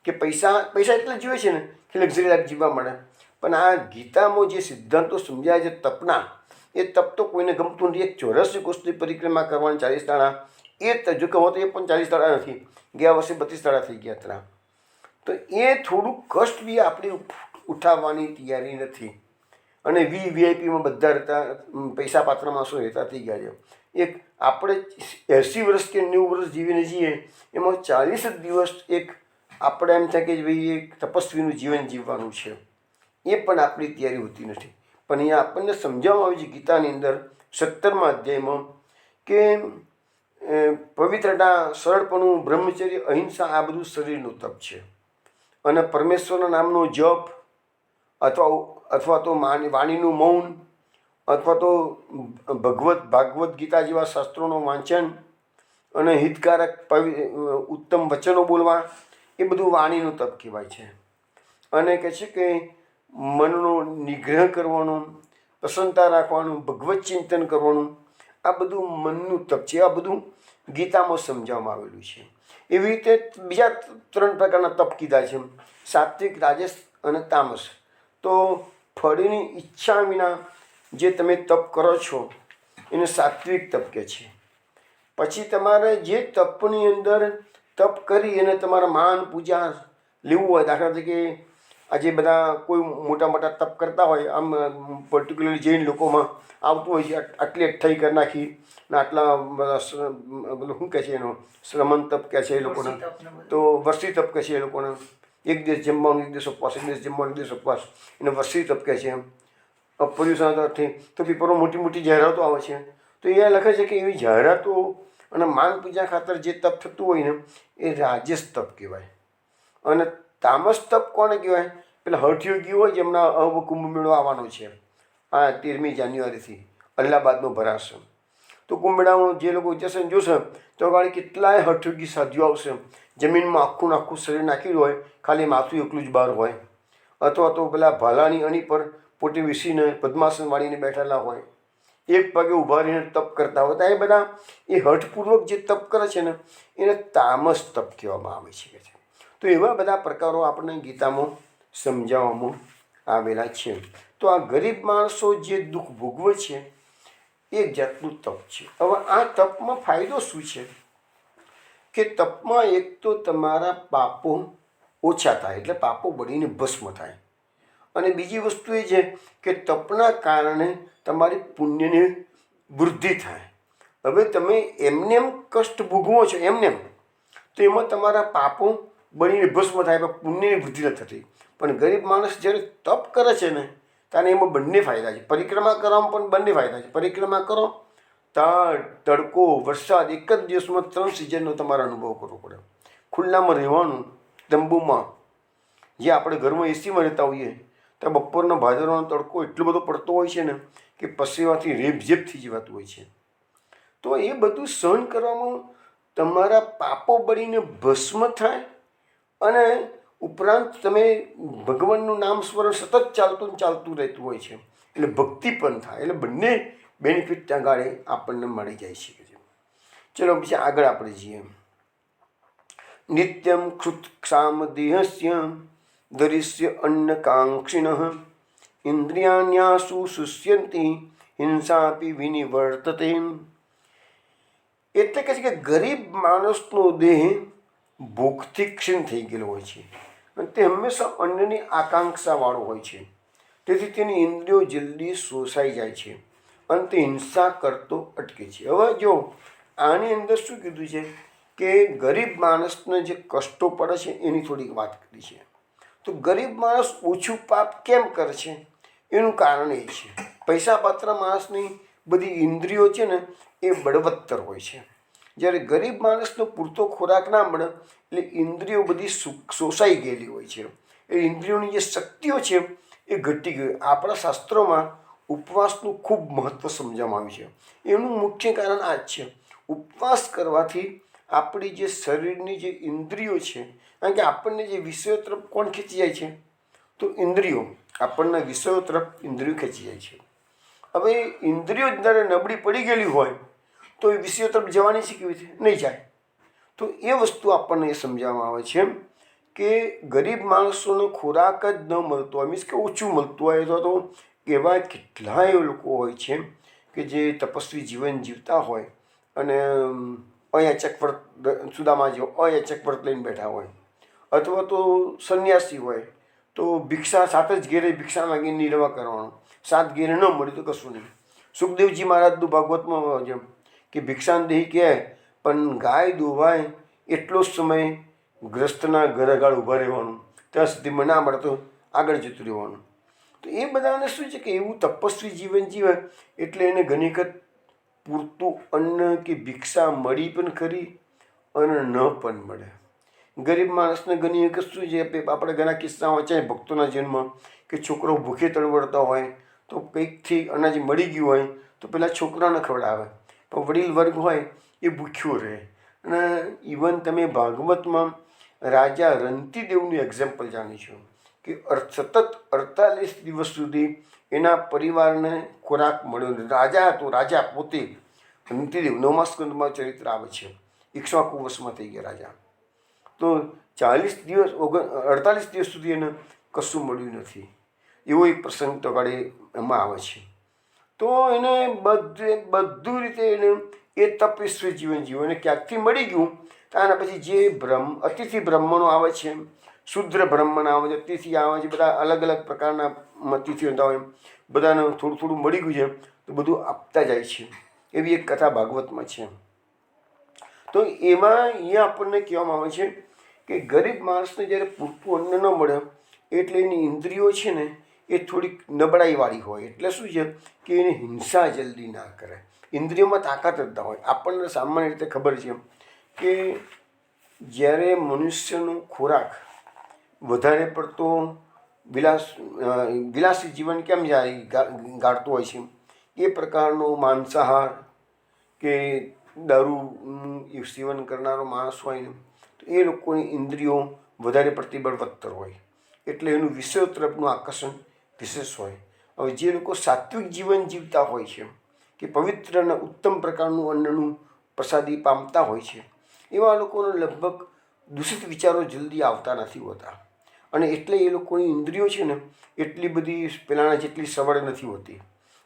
કે પૈસા એટલે જોઈએ છે ને કે લક્ઝરી લાઈફ જીવવા મળે. પણ આ ગીતામાં જે સિદ્ધાંતો સમજાય છે તપના, એ તપ તો કોઈને ગમતું નથી. એક ચોરસ કોષની પરિક્રમા કરવાની 40 દાડા, એ જો કહો તો એ પણ 40 દાડા નથી, ગયા વર્ષે 32 દાડા થઈ ગયા હતા. તો એ થોડું કષ્ટ બી આપણે ઉઠાવવાની તૈયારી નથી. અને વીઆઈપીમાં બધા રહેતા, પૈસા પાત્ર માણસો રહેતા થઈ ગયા છે. એક આપણે 80 વર્ષ કે 90 વર્ષ જીવીને જઈએ, એમાં 40 જ દિવસ એક આપણે એમ થાય કે ભાઈ એક તપસ્વીનું જીવન જીવવાનું છે. એ પણ આપણી તૈયારી હોતી નથી. પણ અહીંયા આપણને સમજાવવામાં આવ્યું છે ગીતાની અંદર 17મા અધ્યાયમાં કે પવિત્રતા, સરળપણું, બ્રહ્મચર્ય, અહિંસા આ બધું શરીરનું તપ છે. અને પરમેશ્વરના નામનો જપ અથવા તો વાણીનું મૌન, અથવા તો ભાગવત ગીતા જેવા શાસ્ત્રોનું વાંચન અને હિતકારક ઉત્તમ વચનો બોલવા, એ બધું વાણીનું તપ કહેવાય છે. અને કહે છે કે મનનો નિગ્રહ કરવાનો, પ્રસન્નતા રાખવાનું, ભગવત ચિંતન કરવાનું, આ બધું મનનું તપ છે. આ બધું ગીતામાં સમજાવવામાં આવેલું છે. એવી રીતે બીજા 3 પ્રકારના તપ કીધા છે, સાત્વિક, રાજસ અને તામસ. તો ફળની ઈચ્છા વિના જે તમે તપ કરો છો એને સાત્વિક તપ કહે છે. પછી તમારે જે તપની અંદર તપ કરી અને તમારા માન પૂજા લેવું હોય, દાખલા તરીકે આજે બધા કોઈ મોટા મોટા તપ કરતા હોય, આમ પર્ટિક્યુલરલી જૈન લોકોમાં આવતું હોય છે, આટલી અઠ્ઠાઈ કરી નાખી ને આટલા શું કહે છે એનો શ્રમણ તપ કહે છે એ લોકોને, તો વર્ષી તપ કહે છે એ લોકોને. એક દિવસ જમવાનું, એક દિવસ ઉપવાસ, એક દિવસ જમવાનું, એક દિવસ ઉપવાસ, એને વર્ષી તપ કહે છે. અપર્યુષણથી તો પેપરો મોટી મોટી જાહેરાતો આવે છે. તો એ લખે છે કે એવી જાહેરાતો અને માન પૂજા ખાતર જે તપ થતું હોય ને એ રાજસ તપ કહેવાય. અને તામસ તપ કોને કહેવાય? પેલા હઠયોગી હોય, જેમના કુંભ મેળો આવવાનો છે આ 13મી જાન્યુઆરીથી અલ્હાબાદનો ભરાશે. તો કુંભ મેળામાં જે લોકો જશે જોશે તો ગાડી કેટલાય હઠયોગી સાધ્યો આવશે. જમીનમાં આખું આખું શરીર નાખેલું હોય, ખાલી માથું એકલું જ બહાર હોય. અથવા તો પેલા ભાલાની અણી પર પોતે વિસીને પદ્માસન વાળીને બેઠેલા હોય, એક પગે ઊભા રહીને તપ કરતા હોય. તો એ બધા એ હઠપૂર્વક જે તપ કરે છે ને એને તામસ તપ કહેવામાં આવે છે. તો એવા બધા પ્રકારો આપણને ગીતામાં સમજાવવામાં આવેલા છે. તો આ ગરીબ માણસો જે દુઃખ ભોગવે છે એ જાતનું તપ છે. હવે આ તપમાં ફાયદો શું છે કે તપમાં એક તો તમારા પાપો ઓછા થાય, એટલે પાપો બળીને ભસ્મ થાય. અને બીજી વસ્તુ એ છે કે તપના કારણે તમારી પુણ્યની વૃદ્ધિ થાય. હવે તમે એમને કષ્ટ ભોગવો છો એમને, તો એમાં તમારા પાપો બળીને ભસ્મ થાય, પણ પુણ્યની વૃદ્ધિ નથી થતી. પણ ગરીબ માણસ જ્યારે તપ કરે છે ને ત્યારે એમાં બંને ફાયદા છે. પરિક્રમા કરવામાં પણ બંને ફાયદા છે. પરિક્રમા કરો, તડકો, વરસાદ, એક જ દિવસમાં 3 સિઝનનો તમારે અનુભવ કરવો પડે. ખુલ્લામાં રહેવાનું, તંબુમાં, જે આપણે ઘરમાં એસીમાં રહેતા હોઈએ તો બપોરનો ભાદરવાનો તડકો એટલો બધો પડતો હોય છે ને કે પસીવાથી રેબઝેબ થઈ જવાતું હોય છે. તો એ બધું સહન કરવામાં તમારા પાપો બળીને ભસ્મ થાય અને ઉપરાંત તમે ભગવાનનું નામ સ્મરણ સતત ચાલતું રહેતું હોય છે, એટલે ભક્તિ પણ થાય. એટલે બંને બેનિફિટ ત્યાં ગાળે આપણને મળી જાય છે. ચલો પછી આગળ આપણે જઈએ. નિત્યમ ક્ષુત્ક્ષામ દેહસ્ય દરિસ્ય અન્નકાંક્ષિણ ઇન્દ્રિયાન્યાસુ શુષ્યંતિ હિંસાપી વિનિવર્તતે. એટલે કે છે કે ગરીબ માણસનો દેહ ભૂખથી ક્ષીણ થઈ ગયેલો હોય છે અને તે હંમેશા અન્નની આકાંક્ષાવાળો હોય છે. તેથી તેની ઇન્દ્રિયો જલ્દી શોષાઈ જાય છે અને તે હિંસા કરતો અટકે છે. હવે જો આની અંદર શું કીધું છે કે ગરીબ માણસને જે કષ્ટો પડે છે એની થોડીક વાત કરી છે. તો ગરીબ માણસ ઓછું પાપ કેમ કરે છે એનું કારણ એ છે, પૈસા પાત્ર માણસની બધી ઇન્દ્રિયો છે ને એ બળવત્તર હોય છે. જ્યારે ગરીબ માણસનો પૂરતો ખોરાક ના મળે એટલે ઇન્દ્રિયો બધી શોષાઈ ગયેલી હોય છે. એ ઇન્દ્રિયોની જે શક્તિઓ છે એ ઘટી ગઈ. આપણા શાસ્ત્રોમાં ઉપવાસનું ખૂબ મહત્ત્વ સમજવામાં આવ્યું છે. એનું મુખ્ય કારણ આ જ છે. ઉપવાસ કરવાથી આપણી જે શરીરની જે ઇન્દ્રિયો છે, કારણ કે આપણને જે વિષયો તરફ કોણ ખેંચી જાય છે, તો ઇન્દ્રિયો, આપણને વિષયો તરફ ઇન્દ્રિયો ખેંચી જાય છે. હવે ઇન્દ્રિયો જ્યારે નબળી પડી ગયેલી હોય તો એ વિષયો તરફ જવાની છે કેવી રીતે? નહીં જાય. તો એ વસ્તુ આપણને એ સમજાવવામાં આવે છે કે ગરીબ માણસોનો ખોરાક જ ન મળતો હોય, મીન્સ કે ઓછું મળતું હોય, અથવા તો એવા કેટલાય લોકો હોય છે કે જે તપસ્વી જીવન જીવતા હોય અને અયાચક વ્રત, સુદામા જેવો અયાચક વ્રત લઈને બેઠા હોય, અથવા તો સંન્યાસી હોય તો ભિક્ષા 7 જ ઘેરે ભિક્ષા માગીને નિર્વાહ કરવાનો, 7 ઘેરે ન મળી તો કશું નહીં. સુખદેવજી મહારાજનું ભાગવતમાં જેમ કે ભિક્ષાન દેહી કહે, પણ ગાય દોવાય એટલો જ સમય ગ્રસ્તના ઘર આગળ ઊભા રહેવાનું, ત્યાં સુધીમાં ના મળે તો આગળ જતું રહેવાનું. તો એ બધાને શું છે કે એવું તપસ્વી જીવન જીવે એટલે એને ઘણી વખત પૂરતું અન્ન કે ભિક્ષા મળી પણ ખરી અને ન પણ મળે. ગરીબ માણસને ઘણી વખત શું છે, આપણે ઘણા કિસ્સાઓ છે ભક્તોના જન્મ કે છોકરો ભૂખે તળવડતા હોય તો કંઈકથી અનાજ મળી ગયું હોય તો પેલા છોકરાને ખવડાવે, પણ વડીલ વર્ગ હોય એ ભૂખ્યો રહે. અને ઇવન તમે ભાગવતમાં રાજા રંતિદેવનું એક્ઝામ્પલ જાણીશું કે સતત 48 દિવસ સુધી એના પરિવારને ખોરાક મળ્યો નથી. રાજા હતો, રાજા પોતે રંતિદેવ, 9મા સ્કંદમાં ચરિત્ર આવે છે, 121 વર્ષમાં થઈ ગયા રાજા. તો 40 દિવસ 48 દિવસ સુધી એને કશું મળ્યું નથી. એવો એક પ્રસંગ તો ગાડી એમાં આવે છે. તો એને બધું રીતે એને એ તપસ્વી જીવન જીવ્યું, અને ક્યાંકથી મળી ગયું. આના પછી જે અતિથિ બ્રાહ્મણો આવે છે, શુદ્ર બ્રાહ્મણ આવે છે, અતિથિ આવે છે, બધા અલગ અલગ પ્રકારના અતિથિ હતા હોય, બધાને થોડું થોડું મળી ગયું છે તો બધું આપતા જાય છે. એવી એક કથા ભાગવતમાં છે. તો એમાં અહીંયા આપણને કહેવામાં આવે છે કે ગરીબ માણસને જ્યારે પૂરતું અન્ન ન મળે એટલે એની ઇન્દ્રિયો છે ને એ થોડીક નબળાઈવાળી હોય. એટલે શું છે કે એને હિંસા જલ્દી ના કરે, ઇન્દ્રિયોમાં તાકાત જ ના હોય. આપણને સામાન્ય રીતે ખબર છે કે જ્યારે મનુષ્યનો ખોરાક વધારે પડતો વિલાસી જીવન કેમ જાય ગાળતો હોય છે, એ પ્રકારનો માંસાહાર કે દારૂ સેવન કરનારો માણસ હોય ને તો એ લોકોની ઇન્દ્રિયો વધારે પડતી બળવત્તર હોય, એટલે એનું વિષયો તરફનું આકર્ષણ વિશેષ હોય. હવે જે લોકો સાત્વિક જીવન જીવતા હોય છે કે પવિત્ર અને ઉત્તમ પ્રકારનું અન્નનું પ્રસાદી પામતા હોય છે, એવા લોકોને લગભગ દૂષિત વિચારો જલ્દી આવતા નથી હોતા. અને એટલે એ લોકોની ઇન્દ્રિયો છે ને એટલી બધી પહેલાંના જેટલી સવળ નથી હોતી,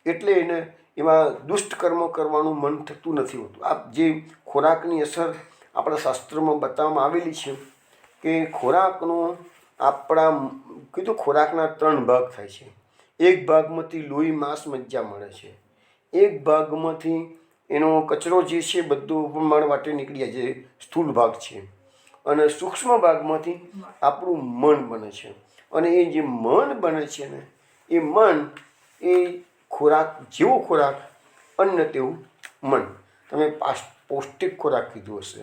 એટલે એને એમાં દુષ્ટ કર્મો કરવાનું મન થતું નથી હોતું. આ જે ખોરાકની અસર આપણા શાસ્ત્રોમાં બતાવવામાં આવેલી છે કે ખોરાકનો આપણા કીધું ખોરાકના 3 ભાગ થાય છે. એક ભાગમાંથી લોહી માંસ મજ્જા મળે છે, એક ભાગમાંથી એનો કચરો જે છે બધો ઉપરમાળ વાટે નીકળી જાય છે, સ્થૂળ ભાગ છે, અને સૂક્ષ્મ ભાગમાંથી આપણું મન બને છે. અને એ જે મન બને છે ને એ મન એ ખોરાક જેવો ખોરાક અન્ન તેવું મન. તમે પૌષ્ટિક ખોરાક કીધું હશે,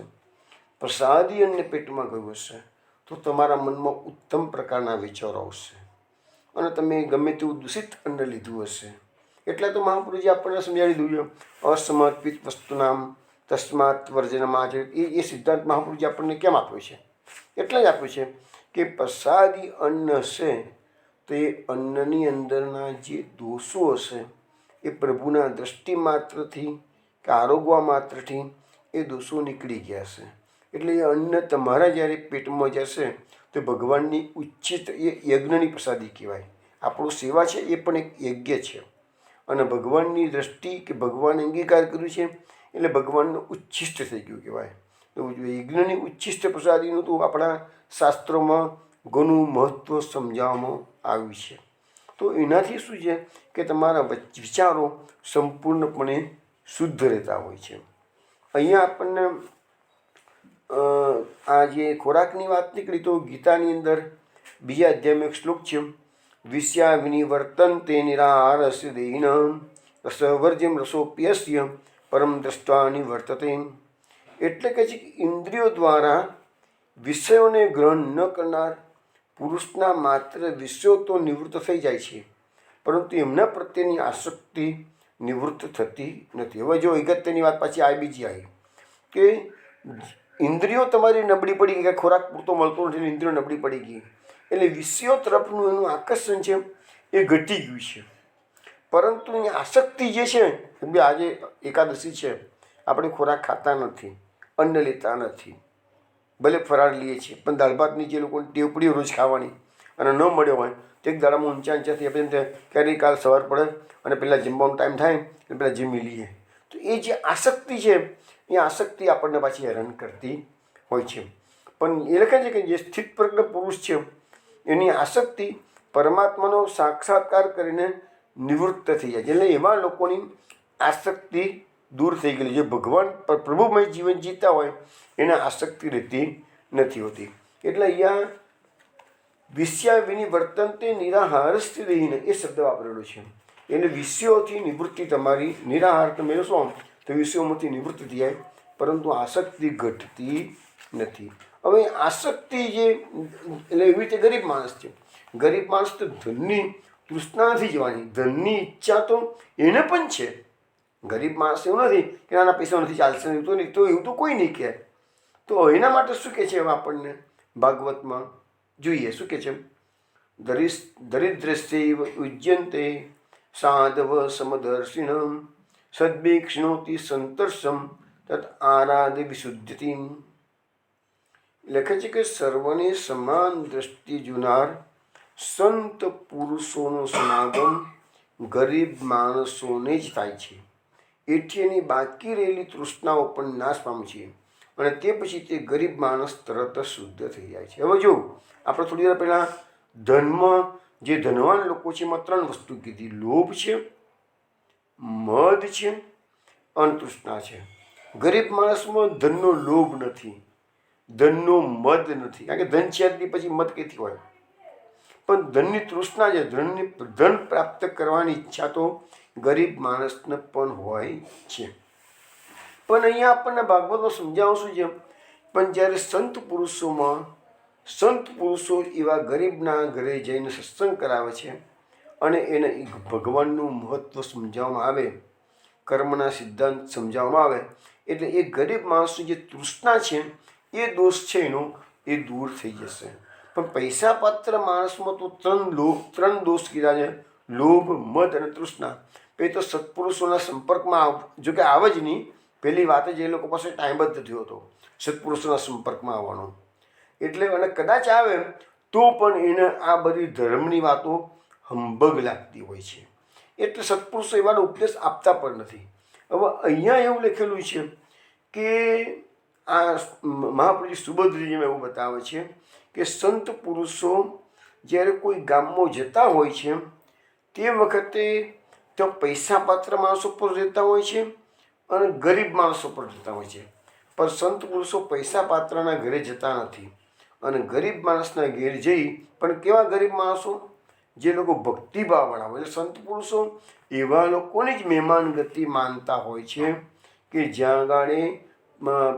પ્રસાદી અન્ન પેટમાં ગયું હશે તો તમારા મનમાં ઉત્તમ પ્રકારના વિચારો આવશે. અને તમે ગમે તેવું દૂષિત અન્ન લીધું હશે, એટલે તો મહાપુરુષજી આપણને સમજાવી દીધું છે અસમર્પિત વસ્તુનામ તસ્માત વર્જનમાં છે. એ સિદ્ધાંત મહાપુરુષજી આપણને કેમ આપ્યો છે? એટલે જ આપ્યું છે કે પ્રસાદી અન્ન હશે તો એ અન્નની અંદરના જે દોષો હશે એ પ્રભુના દૃષ્ટિ માત્રથી કે આરોગવા માત્રથી એ દોષો નીકળી ગયા હશે. એટલે એ અન્ન તમારા જ્યારે પેટમાં જશે તો ભગવાનની ઉચ્ચિત એ યજ્ઞની પ્રસાદી કહેવાય. આપણું સેવા છે એ પણ એક યજ્ઞ છે, અને ભગવાનની દૃષ્ટિ કે ભગવાન અંગીકાર કર્યું છે એટલે ભગવાનનું ઉચ્છિષ્ટ થઈ ગયું કહેવાય. તો યજ્ઞની ઉચ્છિષ્ટ પ્રસાદીનું તો આપણા શાસ્ત્રોમાં ઘણું મહત્ત્વ સમજાવવામાં આવ્યું છે. તો એનાથી શું છે કે તમારા વિચારો સંપૂર્ણપણે શુદ્ધ રહેતા હોય છે. અહીંયા આપણને આ જે ખોરાકની વાત નીકળી તો ગીતાની અંદર 2 અધ્યાયમાં એક શ્લોક છે, વિષ્યા વિનિવર્તન્તે નિરાહારસ્ય દેહિનાં રસવર્જ્યમ રસોપ્યસ્ય પરમ દ્રષ્ટા નિવર્તતે. એટલે કે છે ઇન્દ્રિયો દ્વારા વિષયોને ગ્રહણ ન કરનાર પુરુષના માત્ર વિષયો તો નિવૃત્ત થઈ જાય છે, પરંતુ એમના પ્રત્યેની આસક્તિ નિવૃત્ત થતી નથી. હવે જો અગત્યની વાત પાછી બીજી આવી કે ઇન્દ્રિયો તમારી નબળી પડી ગઈ, કે ખોરાક પૂરતો મળતો નથી, ઇન્દ્રિયો નબળી પડી ગઈ, એટલે વિષયો તરફનું એનું આકર્ષણ છે એ ઘટી ગયું છે. પરંતુ એની આસક્તિ જે છે, કે આજે એકાદશી છે, આપણે ખોરાક ખાતા નથી, અન્ન લેતા નથી, ભલે ફરાળ લઈએ છીએ, પણ દાળ ભાતની જે લોકોને ટેવ પડી રોજ ખાવાની અને ન મળ્યો હોય તો એક દાડામાં ઊંચા ઊંચાથી આપણે ક્યારેય કાલ સવાર પડે અને પહેલાં જમવાનો ટાઈમ થાય એટલે પહેલાં જમી લઈએ. તો એ જે આસક્તિ છે એ આસક્તિ આપણને પાછી હેરાન કરતી હોય છે. પણ એ લખે છે કે જે સ્થિત પ્રજ્ઞ પુરુષ છે એની આસક્તિ પરમાત્માનો સાક્ષાત્કાર કરીને નિવૃત્ત થઈ જાય છે. એટલે એવા લોકોની આસક્તિ દૂર થઈ ગયેલી, જે ભગવાન પ્રભુમય જીવન જીવતા હોય એને આસક્તિ રહેતી નથી હોતી. એટલે અહીંયા વિષયા વિનિવર્તનતે નિરાહારસ્થી રહીને એ શબ્દ વાપરેલો છે. એટલે વિષયોથી નિવૃત્તિ તમારી, નિરાહાર તમે શું તો વિષયોમાંથી નિવૃત્ત થઈ જાય, પરંતુ આસક્તિ ઘટતી નથી. હવે આસક્તિ જે એટલે એવી રીતે ગરીબ માણસ છે, ગરીબ માણસ તો ધનની તૃષ્ણા નથી જવાની, ધનની ઈચ્છા તો એને પણ છે. ગરીબ માણસ એવું નથી કે આના પૈસા નથી ચાલશે નહીં, તો નહીં તો એવું તો કોઈ નહીં કહે. તો એના માટે શું કહે છે આપણને ભાગવતમાં જોઈએ, શું કહે છે? દરિદ્રસ્યૈવ ઉજ્યન્તે સાધવ સમદર્શિનમ સદ્ભિક્ષણોતિ સંતર્ષમ તત આરાધ વિશુદ્ધતિમ. લખે છે કે સર્વને સમાન દ્રષ્ટિ જોનાર સંત પુરુષોનો સમાગમ ગરીબ માણસોને જ થાય છે. એથી એની બાકી રહેલી તૃષ્ણાઓ પણ નાશ પામે છે અને તે પછી તે ગરીબ માણસ તરત જ શુદ્ધ થઈ જાય છે. હવે જો આપણે થોડી વાર પહેલાં ધનમાં જે ધનવાન લોકો છે એમાં 3 વસ્તુ કીધી: લોભ છે, મદ છે અને તૃષ્ણા છે. ગરીબ માણસમાં ધનનો લોભ નથી, ધનનો મદ નથી, કારણ કે ધન છે પછી મદ ક્યાંથી હોય? પણ ધનની તૃષ્ણા છે, ધન પ્રાપ્ત કરવાની ઈચ્છા તો ગરીબ માણસને પણ હોય છે. પણ અહીંયા આપણને ભાગવતમાં સમજાવું શું છે? પણ જ્યારે સંત પુરુષો એવા ગરીબના ઘરે જઈને સત્સંગ કરાવે છે અને એને ભગવાનનું મહત્ત્વ સમજાવવામાં આવે, કર્મના સિદ્ધાંત સમજાવવામાં આવે, એટલે એ ગરીબ માણસની જે તૃષ્ણા છે એ દોષ છે એનો એ દૂર થઈ જશે. પણ પૈસા પાત્ર માણસમાં તો 3 દોષ કીધા છે: લોભ, મદ અને તૃષ્ણા. એ તો સત્પુરુષોના સંપર્કમાં જોકે આવે જ નહીં, પહેલી વાત જ એ લોકો પાસે ટાઈમ જ નથી હોતો સત્પુરુષોના સંપર્કમાં આવવાનો. એટલે અને કદાચ આવે તો પણ એને આ બધી ધર્મની વાતો હંબગ લાગતી હોય છે, એટલે સત્પુરુષો એવાનો ઉપદેશ આપતા પણ નથી. હવે અહીંયા એવું લખેલું છે કે આ મહાપુરુષ સુભદ્રીજીમાં એવું બતાવે છે કે સંત પુરુષો જ્યારે કોઈ ગામમાં જતા હોય છે તે વખતે તો પૈસા પાત્ર માણસો પર રહેતા હોય છે અને ગરીબ માણસો પર જતા હોય છે. પણ સંત પુરુષો પૈસા પાત્રના ઘરે જતા નથી અને ગરીબ માણસના ઘેર જઈ, પણ કેવા ગરીબ માણસો? જે લોકો ભક્તિભાવવાળા હોય. એટલે સંત પુરુષો એવા લોકોની જ મહેમાન ગતિ માનતા હોય છે કે જ્યાં ગાળે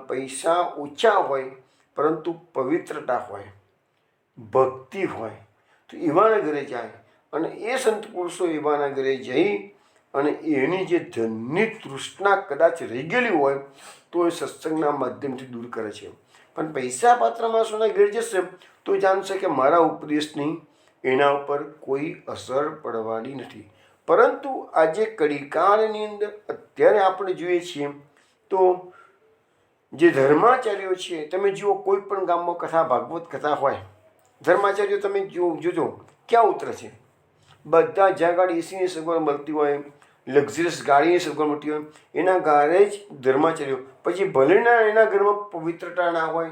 પૈસા ઓછા હોય પરંતુ પવિત્રતા હોય, ભક્તિ હોય, તો એવાના ઘરે જાય. અને એ સંત પુરુષો એવાના ઘરે જઈ અને એની જે ધનની તૃષ્ણા કદાચ રહી ગયેલી હોય તો એ સત્સંગના માધ્યમથી દૂર કરે છે. પણ પૈસા પાત્ર માણસોના ઘેર જશે તો જાણશે કે મારા ઉપદેશની એના ઉપર કોઈ અસર પડવાની નથી. પરંતુ આજે કળીકાળની અંદર અત્યારે આપણે જોઈએ છીએ તો જે ધર્માચાર્યો છે, તમે જુઓ કોઈ પણ ગામમાં કથા, ભાગવત કથા હોય, ધર્માચાર્યો તમે જોજો ક્યાં ઉતરે છે? બધા જ્યાં ગાડી એસીની સગવડ મળતી હોય, લક્ઝરિયસ ગાડીની સગવડ મળતી હોય, એના ઘરે જ ધર્માચાર્યો. પછી ભલેના એના ઘરમાં પવિત્રતા ના હોય,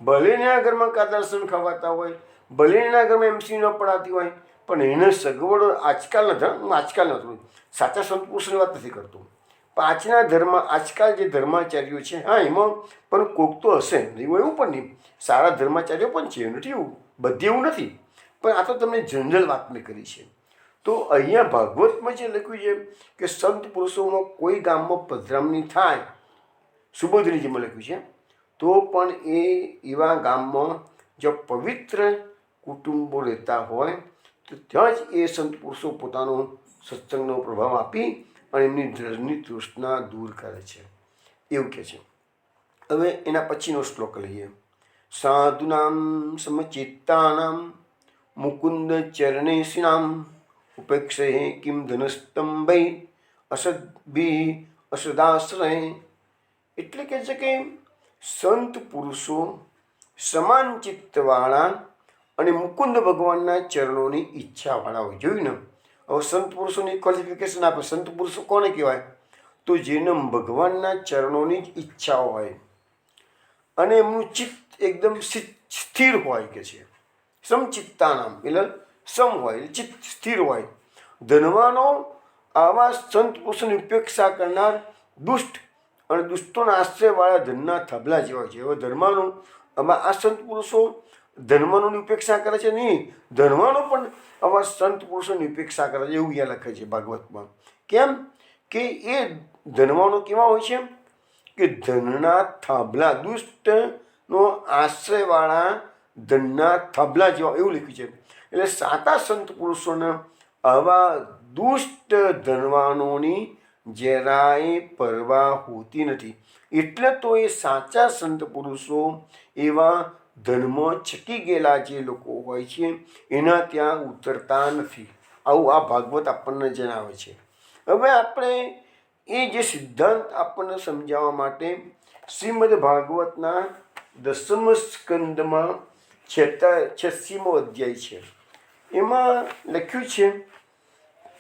ભલે એના ઘરમાં કાદર્શન ખવાતા હોય, ભલે એના ઘરમાં એમસી ન પડાતી હોય, પણ એને સગવડો આજકાલના થોડું સાચા સંત પુરુષની વાત નથી કરતો, પણ આજકાલ જે ધર્માચાર્યો છે, હા એમાં પણ કોક તો હશે, એવું પણ નહીં, સારા ધર્માચાર્યો પણ છે, નથી એવું, બધી એવું નથી, પણ આ તો તમને જનરલ વાત મેં કરી છે. તો અહીંયા ભાગવતમાં જે લખ્યું છે કે સંત પુરુષોમાં કોઈ ગામમાં પધરામણી થાય, સુબોધનીજીમાં લખ્યું છે, તો પણ એવા ગામમાં જો પવિત્ર કુટુંબો રહેતા હોય તો ત્યાં જ એ સંત પુરુષો પોતાનો સત્સંગનો પ્રભાવ આપી અને એમની ધર્મની તૃષ્ણા દૂર કરે છે, એવું કહે છે. હવે એના પછીનો શ્લોક લઈએ. સાધુનામ સમચિત્તાનામ મુકુંદ ચરણેશિનામ ઉપેક્ષે કિમ ધનસ્તંભૈ અસદ્ભિ અસદાશ્રય. એટલે કે છે કે સંત પુરુષો સમાન ચિત્તવાળા અને મુકુંદ ભગવાનના ચરણોની ઈચ્છાવાળા હોય. જોયું ને? હવે સંત પુરુષોની ક્વોલિફિકેશન આપે. સંત પુરુષો કોને કહેવાય? તો જેને ભગવાનના ચરણોની જ ઈચ્છા હોય અને એમનું ચિત્ત એકદમ સ્થિર હોય કે છે. સમચિત્તાનામ એટલે સમ હોય, ચિત્ત સ્થિર હોય. ધનવાનો આવા સંત પુરુષોની ઉપેક્ષા કરનાર દુષ્ટ અને દુષ્ટોના આશ્રયવાળા ધનના થાંભલા જેવા છે. હવે ધર્માનું આમાં આ સંત પુરુષો ધર્માનોની ઉપેક્ષા કરે છે નહીં, ધર્માનો પણ આવા સંત પુરુષોની ઉપેક્ષા કરે છે એવું અહીંયા લખે છે ભાગવતમાં. કેમ કે એ ધર્માનો કેવા હોય છે કે ધનના થાંભલા, દુષ્ટનો આશ્રયવાળા ધનના થાંભલા જેવા એવું લખ્યું છે. એટલે સાચા સંત પુરુષોને આવા દુષ્ટ ધનવાનોની જરાય પરવા હોતી નથી. એટલે તો એ સાચા સંત પુરુષો એવા ધર્મમાં છકી ગયેલા જે લોકો હોય છે એના ત્યાં ઉતરતા નથી. આવું આ ભાગવત આપણને જણાવે છે. હવે આપણે એ જે સિદ્ધાંત આપણને સમજાવવા માટે શ્રીમદ ભાગવતના 10મ સ્કંદમાં 86મો અધ્યાય છે. એમાં લખ્યું છે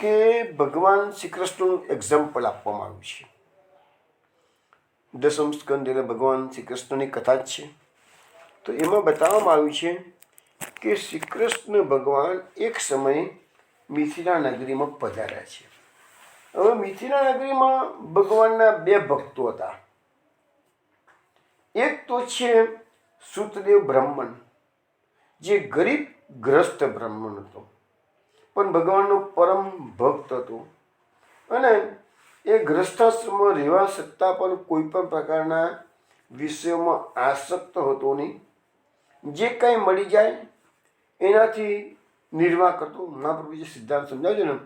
કે ભગવાન શ્રી કૃષ્ણનું એક્ઝામ્પલ આપવામાં આવ્યું છે. 10મ સ્કંદ એટલે ભગવાન શ્રી કૃષ્ણની કથા જ છે. તો એમાં બતાવવામાં આવ્યું છે કે શ્રી કૃષ્ણ ભગવાન એક સમયે મિથિલા નગરીમાં પધાર્યા છે. હવે મિથિલા નગરીમાં ભગવાનના 2 ભક્તો હતા. એક તો છે સુતદેવ બ્રાહ્મણ, જે ગરીબ ગ્રસ્ત બ્રાહ્મણ હતો, પણ ભગવાનનો પરમ ભક્ત હતો અને એ ગ્રસ્થાશ્રમમાં રહેવા છતાં પણ કોઈ પણ પ્રકારના વિષયોમાં આસક્ત હતો નહીં. જે કંઈ મળી જાય એનાથી નિર્વાહ કરતો. મહાપ્રભુ જે સિદ્ધાંત સમજાવ્યો ને,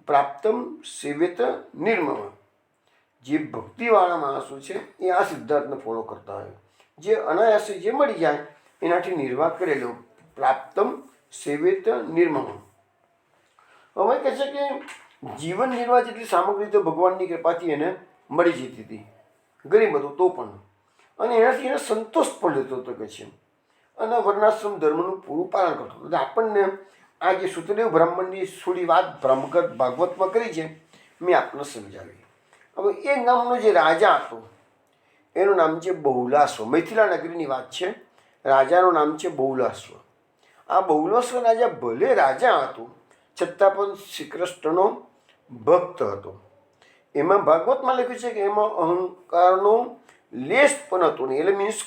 પ્રાપ્તમ સેવેત નિર્મમ. જે ભક્તિવાળા માણસો છે એ આ સિદ્ધાંતને ફોલો કરતા હોય. જે અનાયાસે જે મળી જાય એનાથી નિર્વાહ કરેલો. પ્રાપ્તમ સેવેત નિર્મમ. હવે કહે છે કે જીવન નિર્વાહ જેટલી સામગ્રી તો ભગવાનની કૃપાથી એને મળી જતી હતી. ગરીબ હતો તો પણ, અને એનાથી એને સંતોષ પણ લેતો હતો કે છે, અને વર્ણાશ્રમ ધર્મનું પૂરું પાલન કરતો હતો. આપણને આ જે સુતદેવ બ્રાહ્મણની થોડી વાત ભાગવતમાં કરી છે, મેં આપને સમજાવી. હવે એ નામનો જે રાજા હતો એનું નામ છે બહુલાશ્વ. મિથિલા નગરીની વાત છે. રાજાનું નામ છે બહુલાશ્વ. આ બહુલાશ્વ રાજા ભલે રાજા હતો છતાં પણ શ્રી કૃષ્ણનો ભક્ત હતો. એમાં ભાગવતમાં લખ્યું છે કે એમાં અહંકારનો લેશ પણ હતો નહીં. એટલે મીન્સ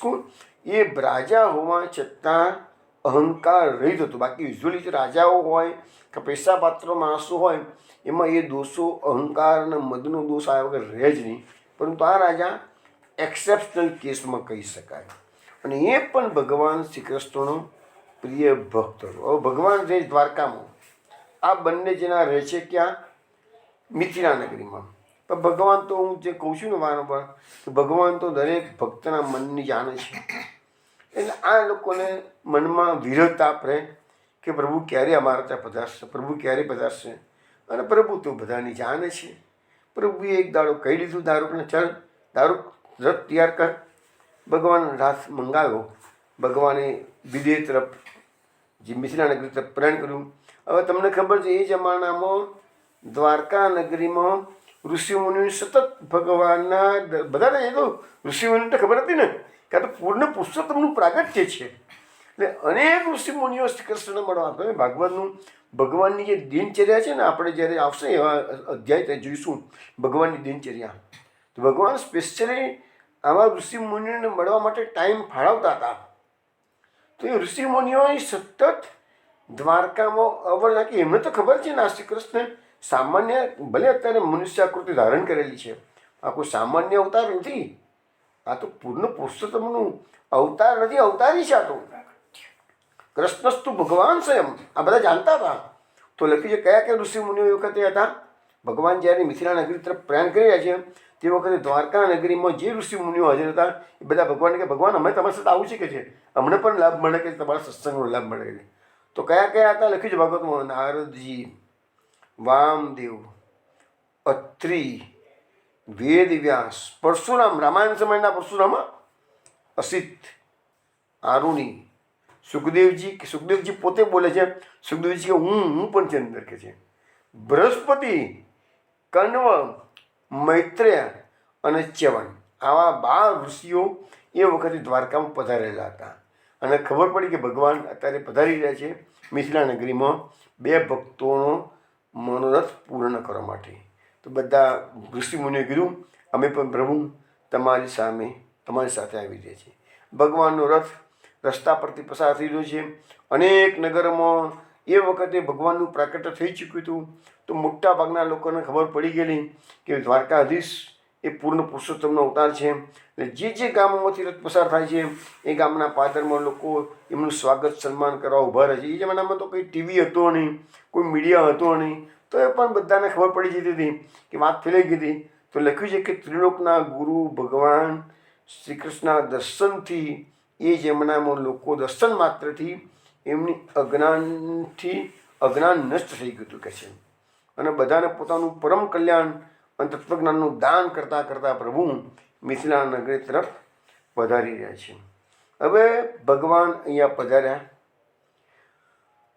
એ રાજા હોવા છતાં અહંકાર રહિત હતો. બાકી યુઝ્યુઅલી જે રાજાઓ હોય કે પૈસા પાત્ર માણસો હોય એમાં એ દોષો અહંકાર અને મદનો દોષ આવ્યા વગર રહે જ નહીં. પરંતુ આ રાજા એક્સેપ્શનલ કેસમાં કહી શકાય. અને એ પણ ભગવાન શ્રી કૃષ્ણનો પ્રિય ભક્ત હતો. હવે ભગવાન રહે દ્વારકામાં, આ બંને જણા રહે છે ક્યાં? મિથિલા નગરીમાં. પણ ભગવાન તો હું જે કહું છું ને વારંવાર, ભગવાન તો દરેક ભક્તના મનની જાણે છે. એટલે આ લોકોને મનમાં વિરહ તાપ રહે કે પ્રભુ ક્યારે અમારા ત્યાં પધારશે, પ્રભુ ક્યારે પધારશે. અને પ્રભુ તો બધાની જાણે છે. પ્રભુએ એક દાડો કહી દીધું દારૂકને, ચાલ દારૂક રથ તૈયાર કર. ભગવાન રાસ મંગાવ્યો. ભગવાને વિદેહ તરફ, જે મિથિલા નગરી તરફ પ્રયાણ કર્યું. હવે તમને ખબર છે એ જમાનામાં દ્વારકા નગરીમાં ઋષિમુનિ સતત ભગવાનના બધાને એ તો ઋષિમુનિને તો ખબર હતી ને કે આ તો પૂર્ણ પુરુષોત્તમનું પ્રાગટ્ય છે. એટલે અનેક ઋષિમુનિઓ શ્રી કૃષ્ણને મળવા આપણે ભાગવતનું ભગવાનની જે દિનચર્યા છે ને, આપણે જ્યારે આવશે એવા અધ્યાય ત્યાં જોઈશું ભગવાનની દિનચર્યા. તો ભગવાન સ્પેશિયલી આવા ઋષિમુનિઓને મળવા માટે ટાઈમ ફાળવતા હતા. તો એ ઋષિમુનિઓએ સતત દ્વારકામાં અવર નાખી. એમને તો ખબર છે ને આ શ્રી કૃષ્ણ સામાન્ય, ભલે અત્યારે મનુષ્ય આકૃતિ ધારણ કરેલી છે, આ કોઈ સામાન્ય અવતાર નથી. આ તો પૂર્ણ પુરુષોત્તમનું અવતાર નથી, અવતારી છે. આ તો કૃષ્ણસ્તુ ભગવાન સ્વયં. આ બધા જાણતા હતા. તો લખ્યું છે કયા કયા ઋષિ મુનિઓ એ વખતે હતા? ભગવાન જ્યારે મિથિલા નગરી તરફ પ્રયાણ કરી રહ્યા છે તે વખતે દ્વારકા નગરીમાં જે ઋષિ મુનિઓ હાજર હતા એ બધા ભગવાનને કે ભગવાન અમે તમારી સાથે આવું છે કે છે, અમને પણ લાભ મળે કે તમારા સત્સંગનો લાભ મળે કે. તો કયા કયા હતા લખ્યું છે ભાગવતમાં? નારદજી, વામદેવ, અત્રિ, વેદવ્યાસ, પરશુરામ, રામાયણ સમયના પરશુરામ, અસિત, આરુણી, સુખદેવજી પોતે બોલે છે, સુખદેવજી કે હું પણ છે અંદર કે છે, બૃહસ્પતિ, કન્વ, મૈત્રેય અને ચ્યવન, આવા 12 ઋષિઓ એ વખતે દ્વારકામાં પધારેલા હતા. અને ખબર પડી કે ભગવાન અત્યારે પધારી રહ્યા છે મિથિલા નગરીમાં 2 ભક્તોનો મનોરથ પૂર્ણ કરવા માટે. તો બધા ઋષિમુનિએ કીધું અમે પણ પ્રભુ તમારી સામે તમારી સાથે આવી રહ્યા છીએ. ભગવાનનો રથ રસ્તા પરથી પસાર થઈ રહ્યો છે. અનેક નગરોમાં એ વખતે ભગવાનનું પ્રાકટ્ય થઈ ચૂક્યું હતું. તો મોટા ભાગના લોકોને ખબર પડી ગયેલી કે દ્વારકાધીશ એ પૂર્ણ પુરુષોત્તમનો અવતાર છે. અને જે ગામોમાંથી રથ પસાર થાય છે એ ગામના પાદરમાં લોકો એમનું સ્વાગત સન્માન કરવા ઊભા રહે છે. એ જમાનામાં તો કોઈ ટીવી હતો નહીં, કોઈ મીડિયા હતો નહીં, તો એ પણ બધાને ખબર પડી જતી હતી કે વાત ફેલાઈ ગઈ હતી. તો લખ્યું છે કે ત્રિલોકના ગુરુ ભગવાન શ્રી કૃષ્ણના દર્શનથી એ જમાનામાં લોકો દર્શન માત્રથી એમની અજ્ઞાન નષ્ટ થઈ ગયું હતું કે છે. અને બધાને પોતાનું પરમ કલ્યાણ અને તત્વજ્ઞાનનું દાન કરતાં કરતાં પ્રભુ મિથિલા નગરી તરફ પધારી રહ્યા છે. હવે ભગવાન અહીંયા પધાર્યા.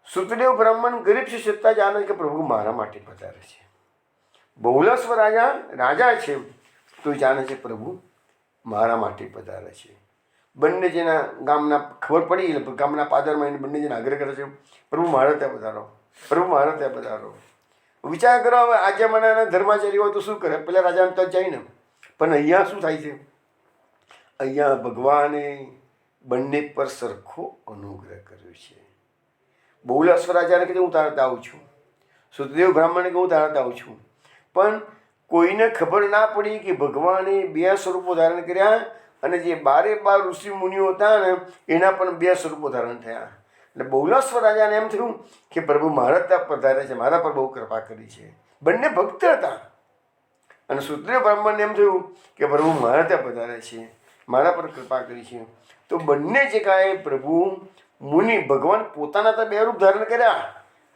સુતદેવ બ્રાહ્મણ ગરીબ છે છતાં જાણે કે પ્રભુ મારા માટે પધારે છે. બહુલાશ્વ રાજા છે તો જાણે છે પ્રભુ મારા માટે પધારે છે. બંને જેના ગામના ખબર પડી એટલે ગામના પાદરમાં એને બંને જણા આગ્રહ કરે છે પ્રભુ મારા ત્યાં પધારો, પ્રભુ મારા ત્યાં પધારો. વિચાર કરો હવે આ જમાનાના ધર્માચારી હોય તો શું કરે? પેલા રાજાને તો જાય ને. પણ અહીંયા શું થાય છે? અહીંયા ભગવાને બંને પર સરખો અનુગ્રહ કર્યો છે. બહુલાશ્વ રાજાને કીધું હું તારા ત્યાં આવું છું, સુતદેવ બ્રાહ્મણે કે હું તારા ત્યાં આવું છું. પણ કોઈને ખબર ના પડી કે ભગવાને 2 સ્વરૂપો ધારણ કર્યા અને જે 12 ઋષિ મુનિઓ હતા ને એના પણ 2 સ્વરૂપો ધારણ થયા. એટલે બહુલાશ્વ રાજાને એમ થયું કે પ્રભુ મારા ત્યાં પધારે છે, મારા પર બહુ કૃપા કરી છે. બંને ભક્ત હતા. અને સુતદેવ બ્રાહ્મણને એમ થયું કે પ્રભુ મારા ત્યાં પધારે છે, મારા પર કૃપા કરી છે. તો બંને જગ્યાએ પ્રભુ મુનિ ભગવાન પોતાના ત્યાં 2 રૂપ ધારણ કર્યા.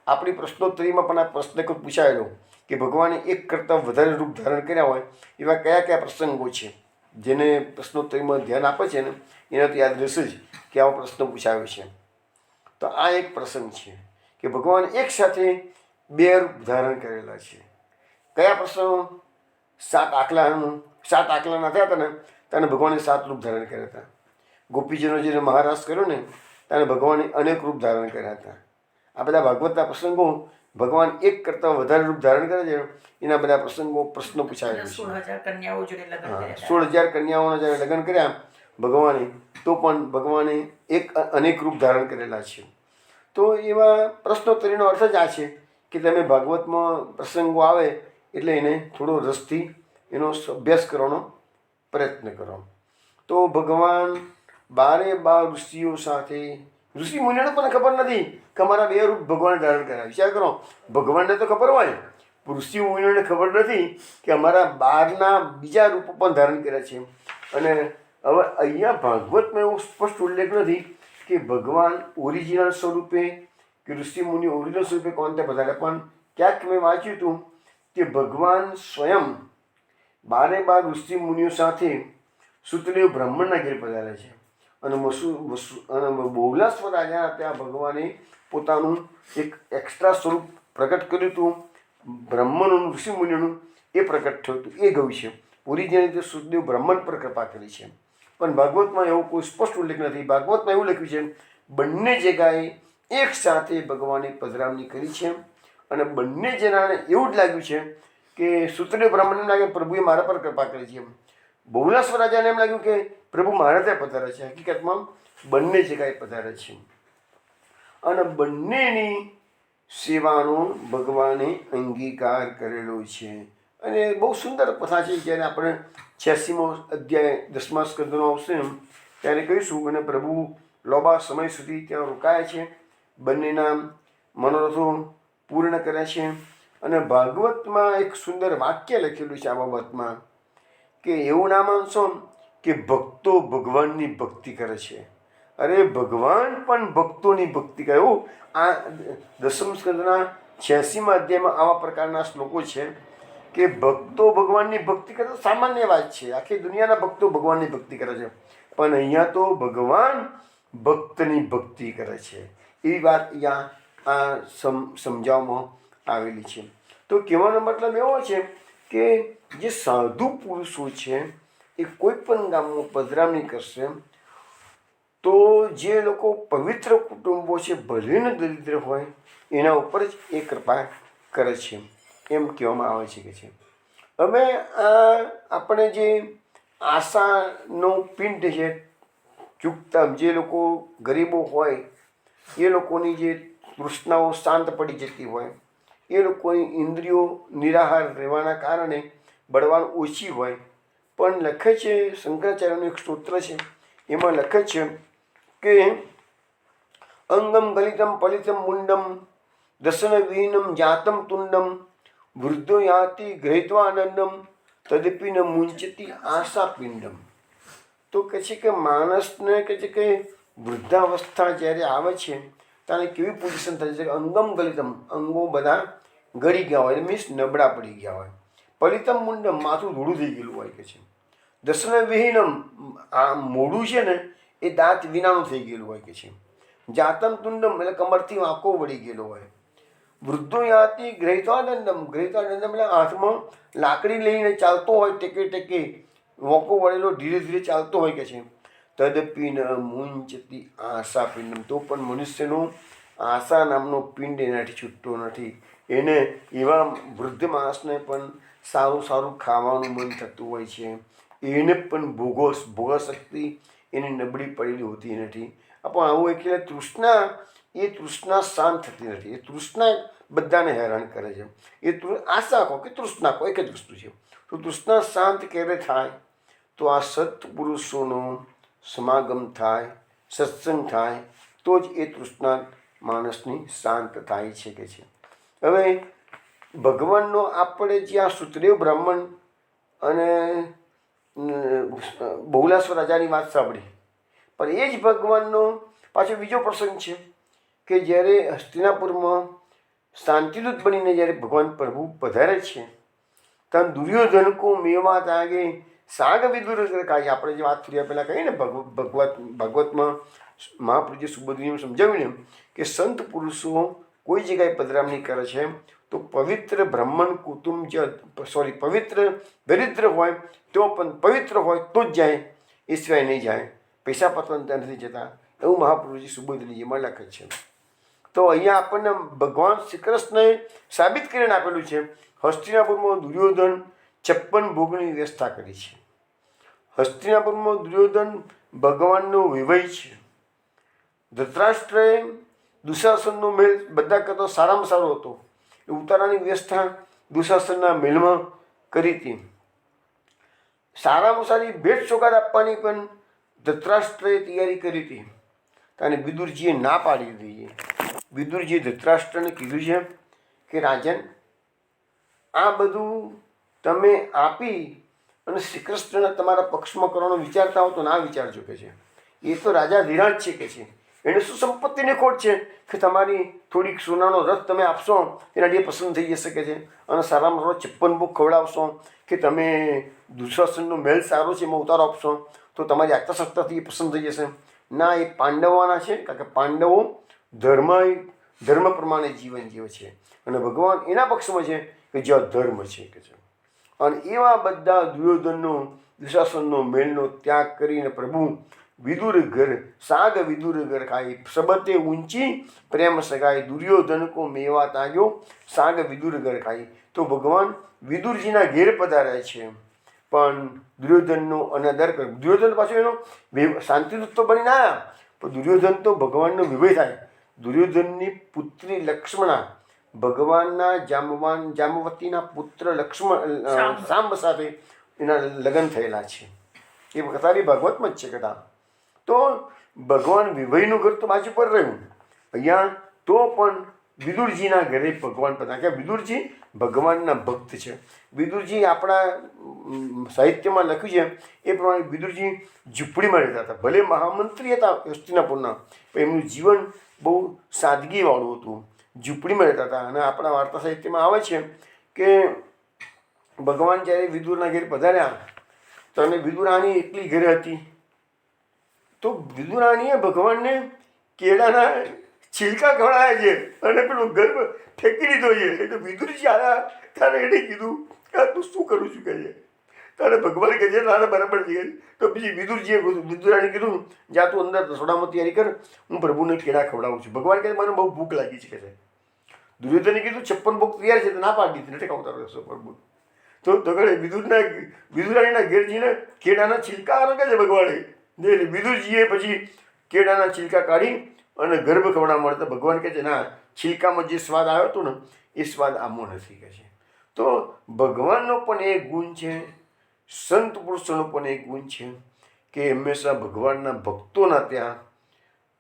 આપણી પ્રશ્નોત્તરીમાં પણ આ પ્રશ્ન પૂછાયેલો કે ભગવાને એક કરતાં વધારે રૂપ ધારણ કર્યા હોય એવા કયા કયા પ્રસંગો છે. જેને પ્રશ્નોત્તરીમાં ધ્યાન આપે છે ને એને તો યાદ રહેશે જ કે આવો પ્રશ્ન પૂછાયો છે. તો આ એક પ્રસંગ છે કે ભગવાન એક સાથે 2 રૂપ ધારણ કરેલા છે. કયા પ્રસંગો? 7 આકલાના થયા હતા ને તેને ભગવાને 7 રૂપ ધારણ કર્યા હતા. ગોપીજનો જેને મહારાસ કર્યો ને તેને ભગવાને અનેક રૂપ ધારણ કર્યા હતા. આ બધા ભાગવતના પ્રસંગો ભગવાન એક કરતાં વધારે રૂપ ધારણ કરે છે એના બધા પ્રસંગો પ્રશ્નો પૂછાયેલો છે. 16,000 કન્યાઓના જ્યારે લગ્ન કર્યા ભગવાને તો પણ ભગવાને અનેક રૂપ ધારણ કરેલા છે. તો એવા પ્રશ્નોત્તરીનો અર્થ જ આ છે કે તમે ભાગવતમાં પ્રસંગો આવે એટલે એને થોડો રસથી એનો અભ્યાસ કરવાનો પ્રયત્ન કરો. તો ભગવાન 12 ઋષિઓ સાથે ઋષિ મુનિઓને પણ ખબર નથી કે અમારા 2 રૂપ ભગવાને ધારણ કર્યા. વિચાર કરો, ભગવાનને તો ખબર હોય, ઋષિ મુનિઓને ખબર નથી કે અમારા 12ના બીજા રૂપો પણ ધારણ કર્યા છે. અને હવે અહીંયા ભાગવતમાં એવો સ્પષ્ટ ઉલ્લેખ નથી કે ભગવાન ઓરિજિનલ સ્વરૂપે કે ઋષિ મુનિ ઓરિજિનલ સ્વરૂપે કોણ તે પધાર્યા. પણ ક્યાંક મેં વાંચ્યું હતું કે ભગવાન સ્વયં 12 ઋષિ મુનિઓ સાથે સુતદેવ બ્રાહ્મણના ઘેર પધારે છે. અને બહુલાશ્વ રાજાના ત્યાં ભગવાને પોતાનું એક એક્સ્ટ્રા સ્વરૂપ પ્રગટ કર્યું હતું. બ્રાહ્મણોનું ઋષિ મુનિઓનું એ પ્રગટ થયું હતું. એ ગયું છે ઓરિજિનલ રીતે સુતદેવ બ્રાહ્મણ પર કૃપા કરી છે. પણ ભાગવતમાં એવો કોઈ સ્પષ્ટ ઉલ્લેખ નથી. ભાગવતમાં એવું લખ્યું છે બંને જગ્યાએ એક સાથે ભગવાને પધરામણી કરી છે. અને બંને જણાને એવું જ લાગ્યું છે કે સુતદેવ બ્રાહ્મણને લાગે પ્રભુએ મારા પર કૃપા કરી છે. બહુલાશ્વ રાજાને એમ લાગ્યું કે પ્રભુ મારા ત્યાં પધારે છે. હકીકતમાં બંને જગ્યાએ પધારે છે. અને બંનેની સેવાનો ભગવાને અંગીકાર કરેલો છે. અને બહુ સુંદર કથા છે. જ્યારે આપણે 86મો અધ્યાય 10મા સ્કંદનો આવશે ત્યારે કહીશું. અને પ્રભુ લાંબા સમય સુધી ત્યાં રોકાયા છે, બંનેના મનોરથો પૂર્ણ કર્યા છે. અને ભાગવતમાં એક સુંદર વાક્ય લખેલું છે આ બાબતમાં કે એવું ના માનશો કે ભક્તો ભગવાનની ભક્તિ કરે છે. અરે ભગવાન પણ ભક્તોની ભક્તિ કરે. એવું આ દસમ સ્કંદના 86મા અધ્યાયમાં આવા પ્રકારના શ્લોકો છે કે ભક્તો ભગવાનની ભક્તિ કરે તો સામાન્ય વાત છે. આખી દુનિયાના ભક્તો ભગવાનની ભક્તિ કરે છે, પણ અહીંયા તો ભગવાન ભક્તની ભક્તિ કરે છે. એવી વાત અહીંયા આ સમજાવવામાં આવેલી છે. તો કહેવાનો મતલબ એવો છે કે જે સાધુ પુરુષો છે એ કોઈ પણ ગામમાં પધરામણી કરશે તો જે લોકો પવિત્ર કુટુંબો છે, ભલે ને દરિદ્ર હોય, એના ઉપર જ એ કૃપા કરે છે, એમ કહેવામાં આવે છે. કે છે હવે આપણે જે આશાનો પિંડ છે ચૂકતા, જે લોકો ગરીબો હોય એ લોકોની જે તૃષ્ણાઓ શાંત પડી જતી હોય, એ લોકોની ઇન્દ્રિયો નિરાહાર રહેવાના કારણે બળવાન ઓછી હોય, પણ લખે છે શંકરાચાર્યનું એક સ્તોત્ર છે, એમાં લખે છે કે અંગમ ગલિતમ પલિતમ મુંડમ દર્શન વિહીનમ જાતમ તુંડમ વૃદ્ધો યાતિ ગૃહિત્વા આનંદમ તદપી ન મુંચતી આશા પિંડમ. તો કહે છે કે માણસને કહે છે કે વૃદ્ધાવસ્થા જ્યારે આવે છે ત્યારે કેવી પોઝિશન થાય છે કે અંગમ ગલિતમ, અંગો બધા ગળી ગયા હોય, મીન્સ નબળા પડી ગયા હોય. પલિતમ મુંડમ, માથું ધૂળું થઈ ગયેલું હોય. કે છે દર્શન વિહીનમ, આ મોઢું છે ને એ દાંત વિનાનું થઈ ગયેલું હોય. કે છે જાતમ તુંડમ, એટલે કમરથી વાંકો વળી ગયેલો હોય. વૃદ્ધો યાતિ ગ્રહિત્વાનંદમ, ગ્રહિત્વાનંદમ એટલે હાથમાં લાકડી લઈને ચાલતો હોય, ટેકે ટેકે વોકો વળેલો ધીરે ધીરે ચાલતો હોય. કે છે તદપી ન મુંચતી આશા પિંડમ, તો પણ મનુષ્યનો આશા નામનો પિંડ એનાથી છૂટતો નથી. એને એવા વૃદ્ધ માણસને પણ સારું સારું ખાવાનું મન થતું હોય છે, એને પણ ભોગશક્તિ એની નબળી પડેલી હોતી નથી. પણ આવું એટલે તૃષ્ણા શાંત થતી નથી. એ તૃષ્ણા બધાને હેરાન કરે છે. એ આશા કહો કે તૃષ્ણા કહો, એક જ વસ્તુ છે. તો તૃષ્ણા શાંત ક્યારે થાય? તો આ સત્પુરુષોનો સમાગમ થાય, સત્સંગ થાય, તો જ એ તૃષ્ણા માણસની શાંત થાય છે. કે છે હવે ભગવાનનો આપણે જ્યાં સુતદેવ બ્રાહ્મણ અને બહુલાશ્વર રાજાની વાત સાંભળી, પણ એ જ ભગવાનનો પાછો બીજો પ્રસંગ છે કે જ્યારે હસ્તિનાપુરમાં શાંતિદૂત બનીને જ્યારે ભગવાન પ્રભુ પધારે છે, ત્યાં દુર્યોધન કો મેવા તાગે સાગ વિદુર કાય. આપણે જે વાત થોડી પહેલાં કહીએ ને ભાગવતમાં મહાપ્રભુજી સુબોધને સમજાવ્યું ને કે સંત પુરુષો કોઈ જગ્યાએ પધરામણી કરે છે તો પવિત્ર બ્રાહ્મણ કુટુંબ પવિત્ર દરિદ્ર હોય તો પણ પવિત્ર હોય તો જ જાય, એ સિવાય નહીં જાય. પૈસા પતવાન ત્યાં નથી જતા, એવું મહાપ્રભુજી સુબોધનીજીમાં લખે છે. તો અહીંયા આપણને ભગવાન શ્રી કૃષ્ણએ સાબિત કરીને આપેલું છે. હસ્તિનાપુરમાં દુર્યોધન 56 ભોગની વ્યવસ્થા કરી છે. હસ્તિનાપુરમાં દુર્યોધન ભગવાનનો વિવય છે. ધૃતરાષ્ટ્રએ દુશાસનનો મહેલ બધા કરતો સારામાં સારો હતો. એ ઉતારાની વ્યવસ્થા દુશાસનના મહેલમાં કરી હતી. સારામાં સારી ભેટ સોગાદ આપવાની પણ ધૃતરાષ્ટ્રએ તૈયારી કરી હતી. અને વિદુરજીએ ના પાડી દીધી. વિદુરજીએ ધૃતરાષ્ટ્રને કીધું છે કે રાજન, આ બધું તમે આપી અને શ્રી કૃષ્ણને તમારા પક્ષમાં કરવાનો વિચારતા હો તો ના વિચારજો. કે છે એ તો રાજા વિરાટ છે. કે છે એને શું સંપત્તિની ખોટ છે કે તમારી થોડીક સોનાનો રથ તમે આપશો એનાથી પસંદ થઈ જશે. કે છે અને સારામાં સારો 56 ભોગ ખવડાવશો કે તમે દુશાસનનો મહેલ સારો છે એમાં ઉતારો આપશો તો તમારી આત્મસત્તાથી પસંદ થઈ જશે. ના, એ પાંડવોના છે, કારણ કે પાંડવો ધર્મ પ્રમાણે જીવન જીવે છે અને ભગવાન એના પક્ષમાં છે કે જ્યાં ધર્મ છે. કે છે અને એવા બધા દુર્યોધનનો દુશાસનનો મેળનો ત્યાગ કરીને પ્રભુ વિદુર ઘર સાગ વિદુર ઘર ખાઈ સબતે ઊંચી પ્રેમ સગાઈ દુર્યોધન કો મેવા તાગ્યો સાગ વિદુર ઘર ખાઈ. તો ભગવાન વિદુરજીના ઘેર પધારે છે પણ દુર્યોધનનો અનાદર કરે. દુર્યોધન પાછો એનો શાંતિદૂત તો બનીને આવ્યા, પણ દુર્યોધન તો ભગવાનનો વિભય થાય. દુર્યોધનની પુત્રી લક્ષ્મણા ભગવાનના જામવતીના પુત્ર સાંબ સાથે એના લગ્ન થયેલા છે. એ કથા બી ભાગવતમાં જ છે કથા. તો ભગવાન વિભયનું ઘર તો બાજુ પર રહ્યું. અહીંયા તો પણ વિદુરજીના ઘરે ભગવાન પધાર્યા કે વિદુરજી ભગવાનના ભક્ત છે. વિદુરજી આપણા સાહિત્યમાં લખ્યું છે એ પ્રમાણે વિદુરજી ઝૂંપડીમાં રહેતા હતા. ભલે મહામંત્રી હતા હસ્તિનાપુરના, પણ એમનું જીવન બહુ સાદગીવાળું હતું. ઝૂંપડીમાં રહેતા હતા. અને આપણા વાર્તા સાહિત્યમાં આવે છે કે ભગવાન જ્યારે વિદુરના ઘેર પધાર્યા તો અને વિદુરાણી એકલી ઘરે હતી, તો વિદુરાણીએ ભગવાનને કેળાના છિલકા ખવડાવ્યા છે અને પેલું ગર્ભ ફેંકી દીધો છે. એટલે વિદુરજી આવ્યા ત્યારે એને કીધું કે તું શું કરું છું કહે છે. તારે ભગવાન કહે છે તારે બરાબર છે. તો પછી વિદુરજીએ વિદુરાણી કીધું જા તું અંદર રસોડામાં તૈયારી કર, હું પ્રભુને કેળા ખવડાવું છું. ભગવાન કહે મને બહુ ભૂખ લાગી છે કે છે. દુર્યોધને કીધું 56 ભોગ તૈયાર છે તો ના પાડી દીધી, નથી ખાવતા રહેશો પ્રભુ. તો વિદુરાણીના ઘેર જઈને કેળાના છિલકા આરોગે છે ભગવાને. વિદુરજીએ પછી કેળાના છિલકા કાઢી અને ગર્ભ ખવડાવવા મળે. તો ભગવાન કહે છે ના, છિલકામાં જે સ્વાદ આવ્યો હતો ને એ સ્વાદ આમો નથી કહે છે. તો ભગવાનનો પણ એક ગુણ છે, સંત પુરુષોનો પણ એક ગુણ છે કે હંમેશા ભગવાનના ભક્તોના ત્યાં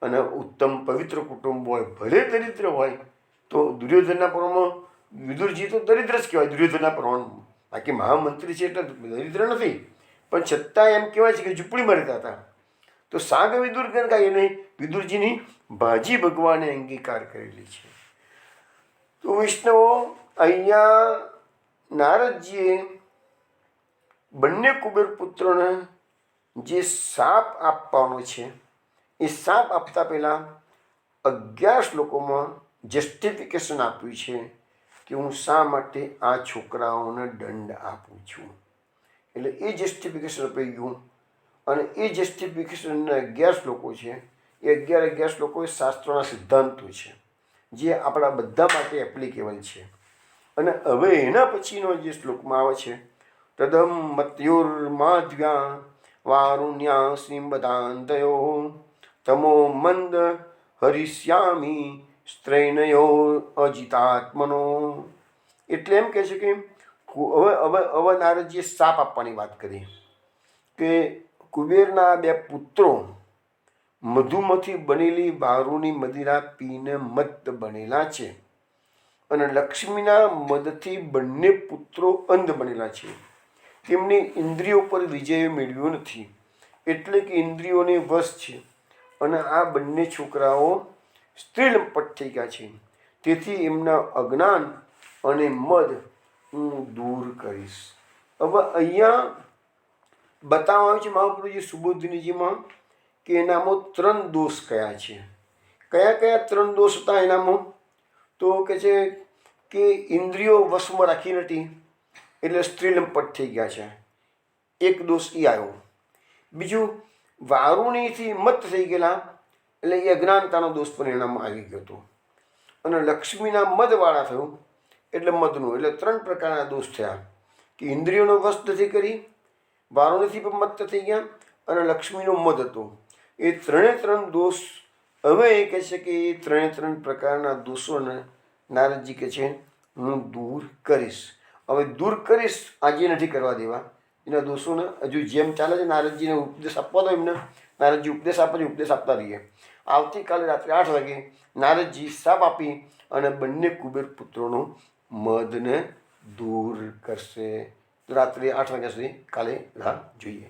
અને ઉત્તમ પવિત્ર કુટુંબ હોય, ભલે દરિદ્ર હોય. તો દુર્યોધનના પ્રમાણમાં વિદુરજી તો દરિદ્ર જ કહેવાય દુર્યોધનના પ્રમાણમાં. બાકી મહામંત્રી છે એટલે દરિદ્ર નથી, પણ છતાં એમ કહેવાય છે કે ઝૂંપડીમાં રહેતા હતા. તો સાગ વિદુર એને વિદુરજીની ભાજી ભગવાને અંગીકાર કરેલી છે. તો વૈષ્ણવો, અહીંયા નારદજીએ બંને કુબેર પુત્રોને જે શાપ આપવાનો છે એ શાપ આપતા પહેલાં 11 શ્લોકોમાં જસ્ટિફિકેશન આપ્યું છે કે હું શા માટે આ છોકરાઓને દંડ આપું છું. એટલે એ જસ્ટિફિકેશન અપાઈ ગયું. અને એ જસ્ટિફિકેશનના 11 શ્લોકો છે. એ 11 શ્લોકો એ શાસ્ત્રોના સિદ્ધાંતો છે જે આપણા બધા માટે એપ્લિકેબલ છે. અને હવે એના પછીનો જે શ્લોકમાં આવે છે તદમ મત્યોર્માધ્વ્યા વારુણ્યા સિંબદાંતયો તમો મંદ હરિષ્યામી સ્ત્રૈનયો અજિતાત્મનો. એટલે એમ કહે છે કે હવે નારદજીએ શાપ આપવાની વાત કરી કે કુબેરના 2 પુત્રો મધુમાંથી બનેલી વારુની મદિરા પીને મત્ત બનેલા છે અને લક્ષ્મીના મદથી બંને પુત્રો અંધ બનેલા છે. તેમની ઇન્દ્રિયો પર વિજય મેળવ્યો નથી, એટલે કે ઇન્દ્રિયોને વશ છે. અને આ બંને છોકરાઓ સ્ત્રીલંપટ થઈ ગયા છે. તેથી એમના અજ્ઞાન અને મદ હું દૂર કરીશ. હવે અહીંયા બતાવવામાં આવ્યું છે મહાપ્રભુજી સુબોધિનીજીમાં કે એનામાં 3 દોષ કયા છે. કયા 3 દોષ હતા એનામાં? તો કે છે કે ઇન્દ્રિયો વશમાં રાખી નથી એટલે સ્ત્રીલંપટ થઈ ગયા છે. એક દોષ એ આવ્યો. બીજું, વારુણીથી મત થઈ ગયેલા એટલે એ અજ્ઞાનતાનો દોષ પણ એનામાં આવી ગયો હતો. અને લક્ષ્મીના મદવાળા થયું એટલે મદનું. એટલે 3 પ્રકારના દોષ થયા કે ઇન્દ્રિયોનો વશ નથી કરી, વારુણીથી પણ મત થઈ ગયા અને લક્ષ્મીનો મદ હતો. એ 3 દોષ હવે એ કહે છે કે એ 3 પ્રકારના દોષોને નારદજી કહે છે હું દૂર કરીશ. હવે દૂર કરીશ, આજે નથી કરવા દેવા એના દોષોને. હજુ જેમ ચાલે છે નારદજીને ઉપદેશ આપવા દો એમને. નારદજી ઉપદેશ આપે છે, ઉપદેશ આપતા રહીએ. આવતીકાલે રાત્રે 8 વાગે નારદજી શાપ આપી અને બંને કુબેર પુત્રોનો મદને દૂર કરશે. રાત્રે 8 વાગ્યા સુધી કાલે રાહ જોઈએ.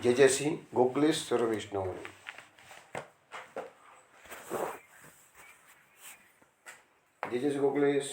જય શ્રી ગોકલેશ સર્વ વૈષ્ણવ. જય શ્રી ગોકલેશ.